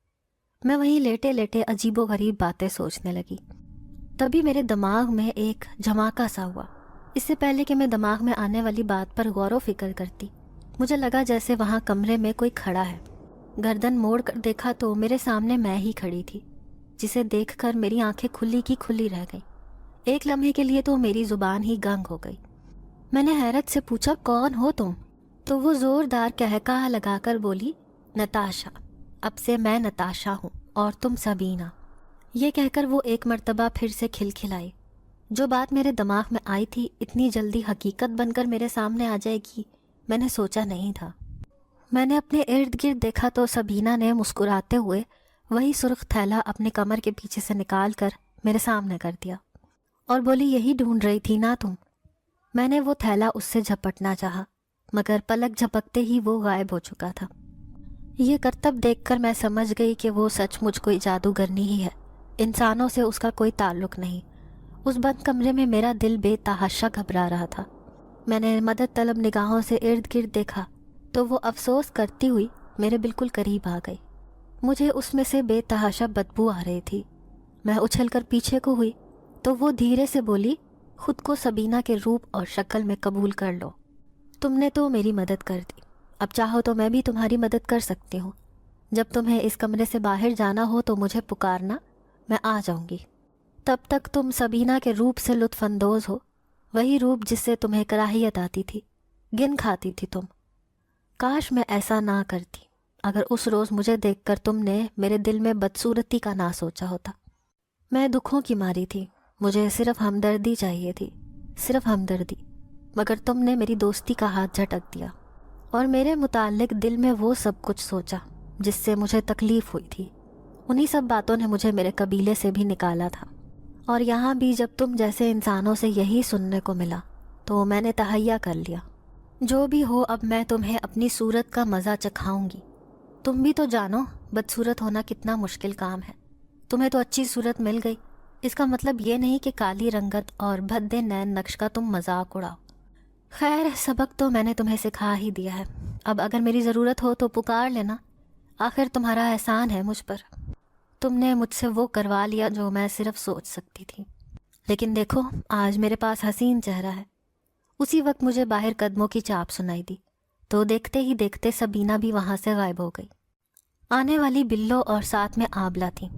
Speaker 2: میں وہیں لیٹے لیٹے عجیب و غریب باتیں سوچنے لگی۔ تبھی میرے دماغ میں ایک جھماکا سا ہوا۔ اس سے پہلے کہ میں دماغ میں آنے والی بات پر غور و فکر کرتی، مجھے لگا جیسے وہاں کمرے میں کوئی کھڑا ہے۔ گردن موڑ کر دیکھا تو میرے سامنے میں ہی کھڑی تھی، جسے دیکھ کر میری آنکھیں کھلی کی کھلی رہ گئیں۔ ایک لمحے کے لیے تو میری زبان ہی گنگ ہو گئی۔ میں نے حیرت سے پوچھا، کون ہو تم؟ تو وہ زوردار کہکہا لگا کر بولی، نتاشا، اب سے میں نتاشا ہوں اور تم سبینہ۔ یہ کہہ کر وہ ایک مرتبہ پھر سے کھلکھلائی۔ جو بات میرے دماغ میں آئی تھی اتنی جلدی حقیقت بن کر میرے سامنے آ جائے گی میں نے سوچا نہیں تھا۔ میں نے اپنے ارد گرد دیکھا تو سبینہ نے مسکراتے ہوئے وہی سرخ تھیلا اپنے کمر کے پیچھے سے نکال کر میرے سامنے کر دیا اور بولی، یہی ڈھونڈ رہی تھی نا تم؟ میں نے وہ تھیلا اس سے جھپٹنا چاہا، مگر پلک جھپکتے ہی وہ غائب ہو چکا تھا۔ یہ کرتب دیکھ کر میں سمجھ گئی کہ وہ سچ مجھ کوئی جادوگرنی ہی ہے، انسانوں سے اس کا کوئی تعلق نہیں۔ اس بند کمرے میں میرا دل بے تحاشا گھبرا رہا تھا۔ میں نے مدد طلب نگاہوں سے ارد گرد دیکھا تو وہ افسوس کرتی ہوئی میرے بالکل قریب آ گئی۔ مجھے اس میں سے بے تحاشا بدبو آ رہی تھی۔ میں اچھل کر پیچھے کو ہوئی تو وہ دھیرے سے بولی، خود کو سبینہ کے روپ اور شکل میں قبول کر لو۔ تم نے تو میری مدد کر دی، اب چاہو تو میں بھی تمہاری مدد کر سکتی ہوں۔ جب تمہیں اس کمرے سے باہر جانا ہو تو مجھے پکارنا، میں آ جاؤں گی۔ تب تک تم سبینہ کے روپ سے لطف اندوز ہو، وہی روپ جس سے تمہیں کراہیت آتی تھی، گن کھاتی تھی تم۔ کاش میں ایسا نہ کرتی، اگر اس روز مجھے دیکھ کر تم نے میرے دل میں بدصورتی کا نہ سوچا ہوتا۔ میں دکھوں کی ماری تھی، مجھے صرف ہمدردی چاہیے تھی، صرف ہمدردی، مگر تم نے میری دوستی کا ہاتھ جھٹک دیا اور میرے متعلق دل میں وہ سب کچھ سوچا جس سے مجھے تکلیف ہوئی تھی۔ انہی سب باتوں نے مجھے میرے قبیلے سے بھی نکالا تھا، اور یہاں بھی جب تم جیسے انسانوں سے یہی سننے کو ملا تو میں نے تہیا کر لیا۔ جو بھی ہو، اب میں تمہیں اپنی صورت کا مزہ چکھاؤں گی۔ تم بھی تو جانو بدصورت ہونا کتنا مشکل کام ہے۔ تمہیں تو اچھی صورت مل گئی، اس کا مطلب یہ نہیں کہ کالی رنگت اور بھدے نین نقش کا تم مذاق اڑاؤ۔ خیر، سبق تو میں نے تمہیں سکھا ہی دیا ہے، اب اگر میری ضرورت ہو تو پکار لینا، آخر تمہارا احسان ہے مجھ پر۔ تم نے مجھ سے وہ کروا لیا جو میں صرف سوچ سکتی تھی۔ لیکن دیکھو، آج میرے پاس حسین چہرہ ہے۔ اسی وقت مجھے باہر قدموں کی چاپ سنائی دی تو دیکھتے ہی دیکھتے سبینہ بھی وہاں سے غائب ہو گئی۔ آنے والی بلو اور ساتھ میں آبلہ تھی۔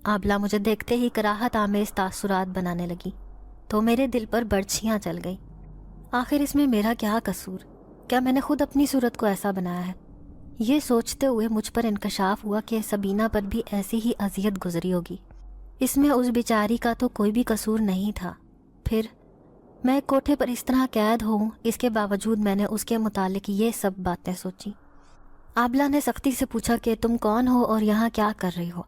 Speaker 2: آبلہ مجھے دیکھتے ہی کراہت آمیز تاثرات بنانے لگی تو میرے دل پر برچھیاں چل گئیں۔ آخر اس میں میرا کیا قصور؟ کیا میں نے خود اپنی صورت کو ایسا بنایا ہے؟ یہ سوچتے ہوئے مجھ پر انکشاف ہوا کہ سبینہ پر بھی ایسی ہی اذیت گزری ہوگی۔ اس میں اس بیچاری کا تو کوئی بھی قصور نہیں تھا۔ پھر میں کوٹھے پر اس طرح قید ہوں، اس کے باوجود میں نے اس کے متعلق یہ سب باتیں سوچی۔ آبلہ نے سختی سے پوچھا کہ تم کون ہو اور یہاں کیا کر رہی ہو؟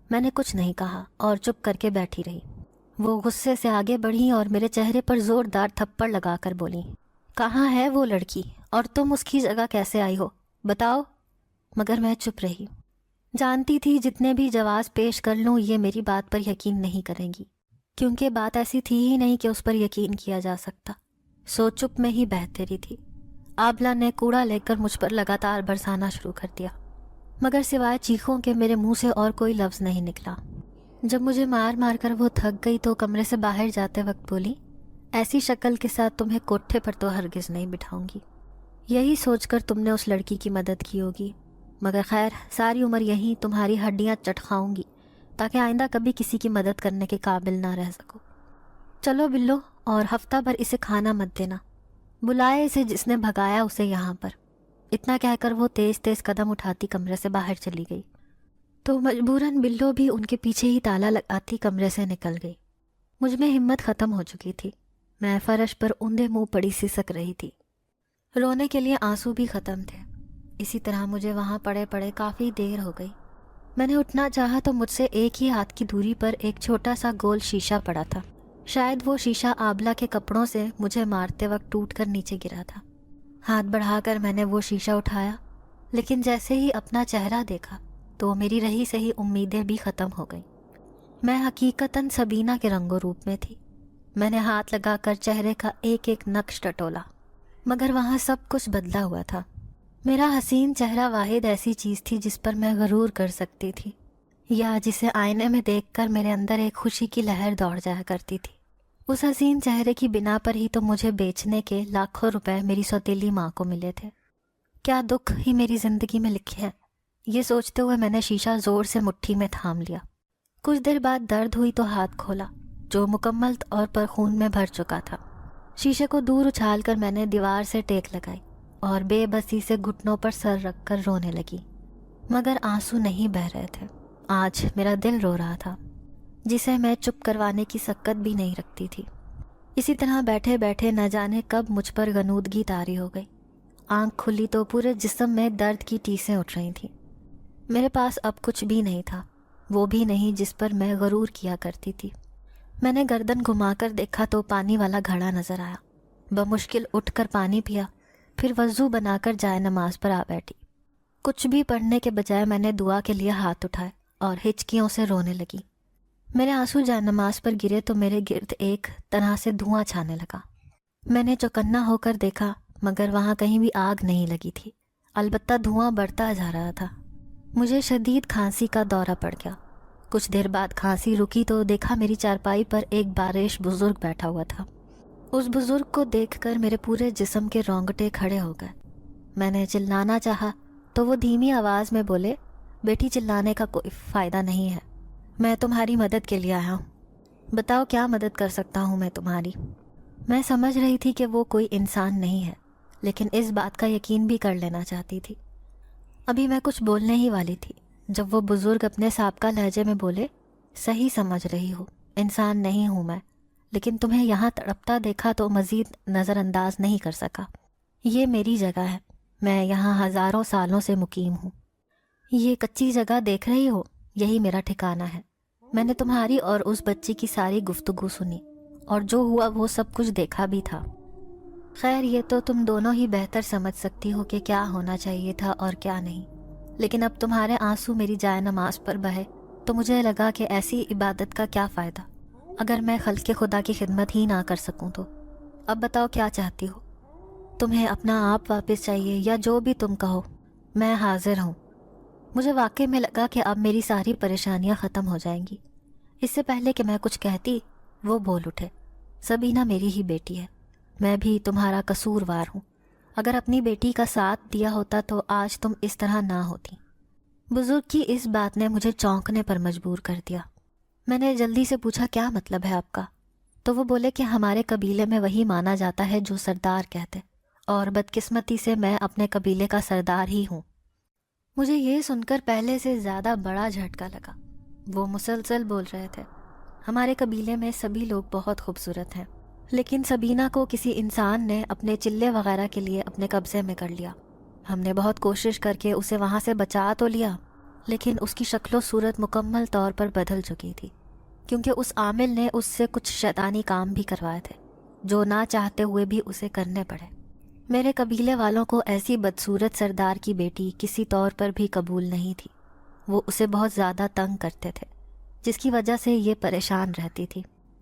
Speaker 2: میں نے کچھ نہیں کہا اور چپ کر کے بیٹھی رہی۔ وہ غصے سے آگے بڑھی اور میرے چہرے پر زوردار تھپڑ لگا کر بولی، کہاں ہے وہ لڑکی اور تم اس کی جگہ کیسے آئی ہو؟ بتاؤ۔ مگر میں چپ رہی۔ جانتی تھی جتنے بھی جواز پیش کر لوں یہ میری بات پر یقین نہیں کریں گی، کیونکہ بات ایسی تھی ہی نہیں کہ اس پر یقین کیا جا سکتا، سو چپ میں ہی بہتری تھی۔ آبلہ نے کوڑا لے کر مجھ پر لگاتار برسانا شروع کر دیا، مگر سوائے چیخوں کے میرے منہ سے اور کوئی لفظ نہیں نکلا۔ جب مجھے مار مار کر وہ تھک گئی تو کمرے سے باہر جاتے وقت بولی، ایسی شکل کے ساتھ تمہیں کوٹھے پر تو ہرگز نہیں بٹھاؤں گی۔ یہی سوچ کر تم نے اس لڑکی کی مدد کی ہوگی، مگر خیر، ساری عمر یہیں تمہاری ہڈیاں چٹ کھاؤں گی تاکہ آئندہ کبھی کسی کی مدد کرنے کے قابل نہ رہ سکو۔ چلو بلو، اور ہفتہ بھر اسے کھانا مت دینا، بلائے اسے جس نے بھگایا اسے یہاں پر۔ اتنا کہہ کر وہ تیز تیز قدم اٹھاتی کمرے سے باہر چلی گئی تو مجبوراً بلو بھی ان کے پیچھے ہی تالا لگاتی کمرے سے نکل گئی۔ مجھ میں ہمت ختم ہو چکی تھی، میں فرش پر اوندے منہ پڑی سسک رہی تھی۔ رونے کے لیے آنسو بھی ختم تھے۔ اسی طرح مجھے وہاں پڑے پڑے کافی دیر ہو گئی۔ میں نے اٹھنا چاہا تو مجھ سے ایک ہی ہاتھ کی دوری پر ایک چھوٹا سا گول شیشہ پڑا تھا۔ شاید وہ شیشہ آبلہ کے کپڑوں سے مجھے مارتے وقت ٹوٹ کر نیچے گرا تھا۔ ہاتھ بڑھا کر میں نے وہ شیشہ اٹھایا، لیکن جیسے ہی اپنا چہرہ دیکھا تو میری رہی سہی امیدیں بھی ختم ہو گئیں۔ میں حقیقتاً سبینہ کے رنگ و روپ میں تھی۔ میں نے ہاتھ لگا کر چہرے کا ایک ایک نقش ٹٹولا، مگر وہاں سب کچھ بدلا ہوا تھا۔ میرا حسین چہرہ واحد ایسی چیز تھی جس پر میں غرور کر سکتی تھی، یا جسے آئینے میں دیکھ کر میرے اندر ایک خوشی کی لہر دوڑ جایا کرتی تھی۔ اس حسین چہرے کی بنا پر ہی تو مجھے بیچنے کے لاکھوں روپے میری سوتیلی ماں کو ملے تھے۔ کیا دکھ ہی میری زندگی میں لکھے ہیں، یہ سوچتے ہوئے میں نے شیشہ زور سے مٹھی میں تھام لیا۔ کچھ دیر بعد درد ہوئی تو ہاتھ کھولا جو مکمل طور پر خون میں بھر چکا تھا۔ شیشے کو دور اچھال کر میں نے دیوار سے ٹیک لگائی اور بے بسی سے گھٹنوں پر سر رکھ کر رونے لگی، مگر آنسو نہیں بہہ رہے تھے۔ آج میرا دل رو رہا تھا جسے میں چپ کروانے کی سکت بھی نہیں رکھتی تھی۔ اسی طرح بیٹھے بیٹھے نہ جانے کب مجھ پر غنودگی طاری ہو گئی۔ آنکھ کھلی تو پورے جسم میں درد کی ٹیسیں اٹھ رہی تھیں۔ میرے پاس اب کچھ بھی نہیں تھا، وہ بھی نہیں جس پر میں غرور کیا کرتی تھی۔ میں نے گردن گھما کر دیکھا تو پانی والا گھڑا نظر آیا۔ بمشکل اٹھ کر پانی پیا، پھر وضو بنا کر جائے نماز پر آ بیٹھی۔ کچھ بھی پڑھنے کے بجائے میں نے دعا کے لیے ہاتھ اٹھائے اور ہچکیوں سے رونے لگی۔ میرے آنسو جائے نماز پر گرے تو میرے گرد ایک طرح سے دھواں چھانے لگا۔ میں نے چوکنا ہو کر دیکھا مگر وہاں کہیں بھی آگ نہیں لگی تھی، البتہ دھواں بڑھتا جا رہا تھا۔ مجھے شدید کھانسی کا دورہ پڑ گیا۔ کچھ دیر بعد کھانسی رکی تو دیکھا میری چارپائی پر ایک بارش بزرگ بیٹھا ہوا تھا۔ اس بزرگ کو دیکھ کر میرے پورے جسم کے رونگٹے کھڑے ہو گئے۔ میں نے چلانا چاہا تو وہ دھیمی آواز میں بولے، بیٹی چلانے کا کوئی فائدہ نہیں ہے، میں تمہاری مدد کے لیے آیا ہوں، بتاؤ کیا مدد کر سکتا ہوں میں تمہاری۔ میں سمجھ رہی تھی کہ وہ کوئی انسان نہیں ہے، لیکن اس بات کا یقین بھی کر لینا چاہتی تھی۔ ابھی میں کچھ بولنے ہی والی تھی جب وہ بزرگ اپنے سابقہ لہجے میں بولے، صحیح سمجھ رہی ہو، انسان نہیں ہوں میں، لیکن تمہیں یہاں تڑپتا دیکھا تو مزید نظر انداز نہیں کر سکا۔ یہ میری جگہ ہے، میں یہاں ہزاروں سالوں سے مقیم ہوں۔ یہ کچی جگہ دیکھ رہی ہو، یہی میرا ٹھکانہ ہے۔ میں نے تمہاری اور اس بچی کی ساری گفتگو سنی اور جو ہوا وہ سب کچھ دیکھا بھی تھا۔ خیر یہ تو تم دونوں ہی بہتر سمجھ سکتی ہو کہ کیا ہونا چاہیے تھا اور کیا نہیں، لیکن اب تمہارے آنسو میری جائے نماز پر بہے تو مجھے لگا کہ ایسی عبادت کا کیا فائدہ اگر میں خلق خدا کی خدمت ہی نہ کر سکوں تو۔ اب بتاؤ کیا چاہتی ہو، تمہیں اپنا آپ واپس چاہیے یا جو بھی تم کہو، میں حاضر ہوں۔ مجھے واقعی میں لگا کہ اب میری ساری پریشانیاں ختم ہو جائیں گی۔ اس سے پہلے کہ میں کچھ کہتی وہ بول اٹھے، سبینہ میری ہی بیٹی ہے، میں بھی تمہارا قصوروار ہوں، اگر اپنی بیٹی کا ساتھ دیا ہوتا تو آج تم اس طرح نہ ہوتی۔ بزرگ کی اس بات نے مجھے چونکنے پر مجبور کر دیا۔ میں نے جلدی سے پوچھا کیا مطلب ہے آپ کا؟ تو وہ بولے کہ ہمارے قبیلے میں وہی مانا جاتا ہے جو سردار کہتے، اور بدقسمتی سے میں اپنے قبیلے کا سردار ہی ہوں۔ مجھے یہ سن کر پہلے سے زیادہ بڑا جھٹکا لگا۔ وہ مسلسل بول رہے تھے، ہمارے قبیلے میں سبھی لوگ بہت خوبصورت ہیں، لیکن سبینہ کو کسی انسان نے اپنے چلے وغیرہ کے لیے اپنے قبضے میں کر لیا۔ ہم نے بہت کوشش کر کے اسے وہاں سے بچا تو لیا، لیکن اس کی شکل و صورت مکمل طور پر بدل چکی تھی، کیونکہ اس عامل نے اس سے کچھ شیطانی کام بھی کروائے تھے جو نہ چاہتے ہوئے بھی اسے کرنے پڑے۔ میرے قبیلے والوں کو ایسی بدصورت سردار کی بیٹی کسی طور پر بھی قبول نہیں تھی۔ وہ اسے بہت زیادہ تنگ کرتے تھے، جس کی وجہ سے یہ پریشان رہتی تھی۔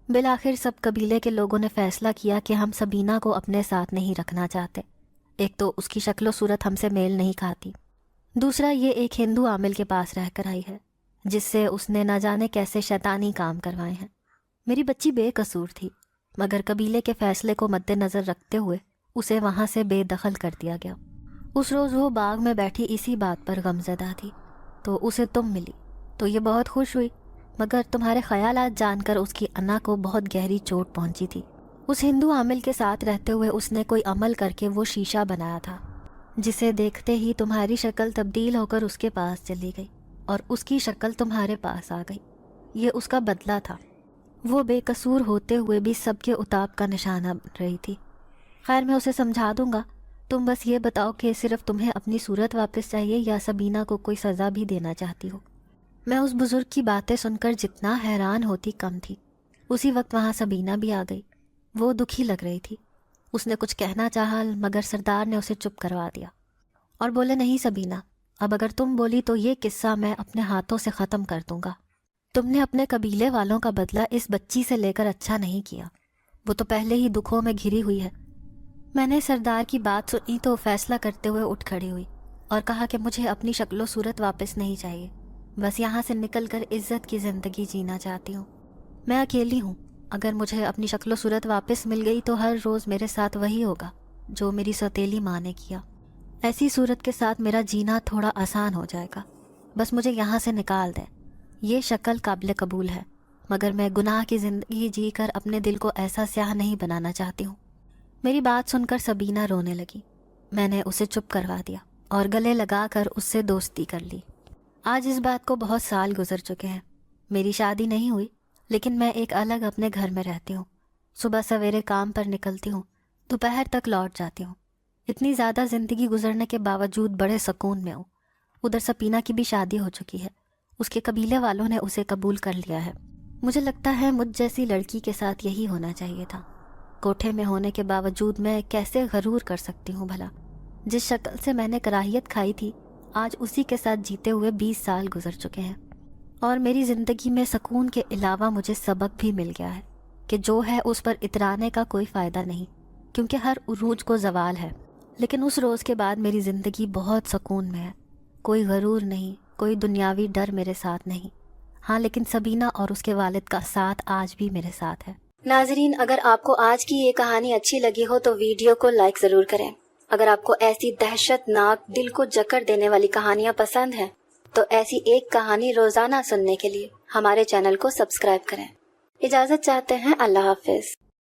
Speaker 2: بالآخر سب قبیلے کے لوگوں نے فیصلہ کیا کہ ہم سبینہ کو اپنے ساتھ نہیں رکھنا چاہتے۔ ایک تو اس کی شکل و صورت ہم سے میل نہیں کھاتی، دوسرا یہ ایک ہندو عامل کے پاس رہ کر آئی ہے جس سے اس نے نہ جانے کیسے شیطانی کام کروائے ہیں۔ میری بچی بے قصور تھی، مگر قبیلے کے فیصلے کو مد نظر رکھتے ہوئے اسے وہاں سے بے دخل کر دیا گیا۔ اس روز وہ باغ میں بیٹھی اسی بات پر غمزدہ تھی تو اسے تم ملی تو یہ بہت خوش ہوئی، مگر تمہارے خیالات جان کر اس کی انا کو بہت گہری چوٹ پہنچی تھی۔ اس ہندو عامل کے ساتھ رہتے ہوئے اس نے کوئی عمل کر کے وہ شیشہ بنایا تھا، جسے دیکھتے ہی تمہاری شکل تبدیل ہو کر اس کے پاس چلی گئی اور اس کی شکل تمہارے پاس آ گئی۔ یہ اس کا بدلہ تھا۔ وہ بے قصور ہوتے ہوئے بھی سب کے اتاب کا نشانہ بن رہی تھی۔ خیر میں اسے سمجھا دوں گا، تم بس یہ بتاؤ کہ صرف تمہیں اپنی صورت واپس چاہیے یا سبینہ کو کوئی سزا بھی دینا چاہتی ہو۔ میں اس بزرگ کی باتیں سن کر جتنا حیران ہوتی کم تھی۔ اسی وقت وہاں سبینہ بھی آ گئی۔ وہ دکھی لگ رہی تھی۔ اس نے کچھ کہنا چاہا مگر سردار نے اسے چپ کروا دیا اور بولے، نہیں سبینہ، اب اگر تم بولی تو یہ قصہ میں اپنے ہاتھوں سے ختم کر دوں گا۔ تم نے اپنے قبیلے والوں کا بدلہ اس بچی سے لے کر اچھا نہیں کیا، وہ تو پہلے ہی دکھوں میں گھری ہوئی ہے۔ میں نے سردار کی بات سنی تو فیصلہ کرتے ہوئے اٹھ کھڑی ہوئی اور کہا کہ مجھے اپنی شکل و صورت واپس نہیں چاہیے، بس یہاں سے نکل کر عزت کی زندگی جینا چاہتی ہوں۔ میں اکیلی ہوں، اگر مجھے اپنی شکل و صورت واپس مل گئی تو ہر روز میرے ساتھ وہی ہوگا جو میری سوتیلی ماں نے کیا۔ ایسی صورت کے ساتھ میرا جینا تھوڑا آسان ہو جائے گا، بس مجھے یہاں سے نکال دیں۔ یہ شکل قابل قبول ہے، مگر میں گناہ کی زندگی جی کر اپنے دل کو ایسا سیاہ نہیں بنانا چاہتی ہوں۔ میری بات سن کر سبینہ رونے لگی۔ میں نے اسے چپ کروا دیا اور گلے لگا کر اس سے دوستی کر لی۔ آج اس بات کو بہت سال گزر چکے ہیں۔ میری شادی نہیں ہوئی، لیکن میں ایک الگ اپنے گھر میں رہتی ہوں۔ صبح سویرے کام پر نکلتی ہوں، دوپہر تک لوٹ جاتی ہوں۔ اتنی زیادہ زندگی گزرنے کے باوجود بڑے سکون میں ہوں۔ ادھر سپینہ کی بھی شادی ہو چکی ہے، اس کے قبیلے والوں نے اسے قبول کر لیا ہے۔ مجھے لگتا ہے مجھ جیسی لڑکی کے ساتھ یہی ہونا چاہیے تھا۔ کوٹھے میں ہونے کے باوجود میں کیسے غرور کر سکتی ہوں بھلا؟ جس شکل سے میں نے کراہیت کھائی تھی، آج اسی کے ساتھ جیتے ہوئے 20 سال گزر چکے ہیں، اور میری زندگی میں سکون کے علاوہ مجھے سبق بھی مل گیا ہے کہ جو ہے اس پر اترانے کا کوئی فائدہ نہیں، کیونکہ ہر عروج کو زوال ہے۔ لیکن اس روز کے بعد میری زندگی بہت سکون میں ہے۔ کوئی غرور نہیں، کوئی دنیاوی ڈر میرے ساتھ نہیں۔ ہاں، لیکن سبینہ اور اس کے والد کا ساتھ آج بھی میرے ساتھ ہے۔
Speaker 1: ناظرین، اگر آپ کو آج کی یہ کہانی اچھی لگی ہو تو ویڈیو کو لائک ضرور کریں۔ اگر آپ کو ایسی دہشت ناک دل کو جکڑ دینے والی کہانیاں پسند ہیں تو ایسی ایک کہانی روزانہ سننے کے لیے ہمارے چینل کو سبسکرائب کریں۔ اجازت چاہتے ہیں، اللہ حافظ۔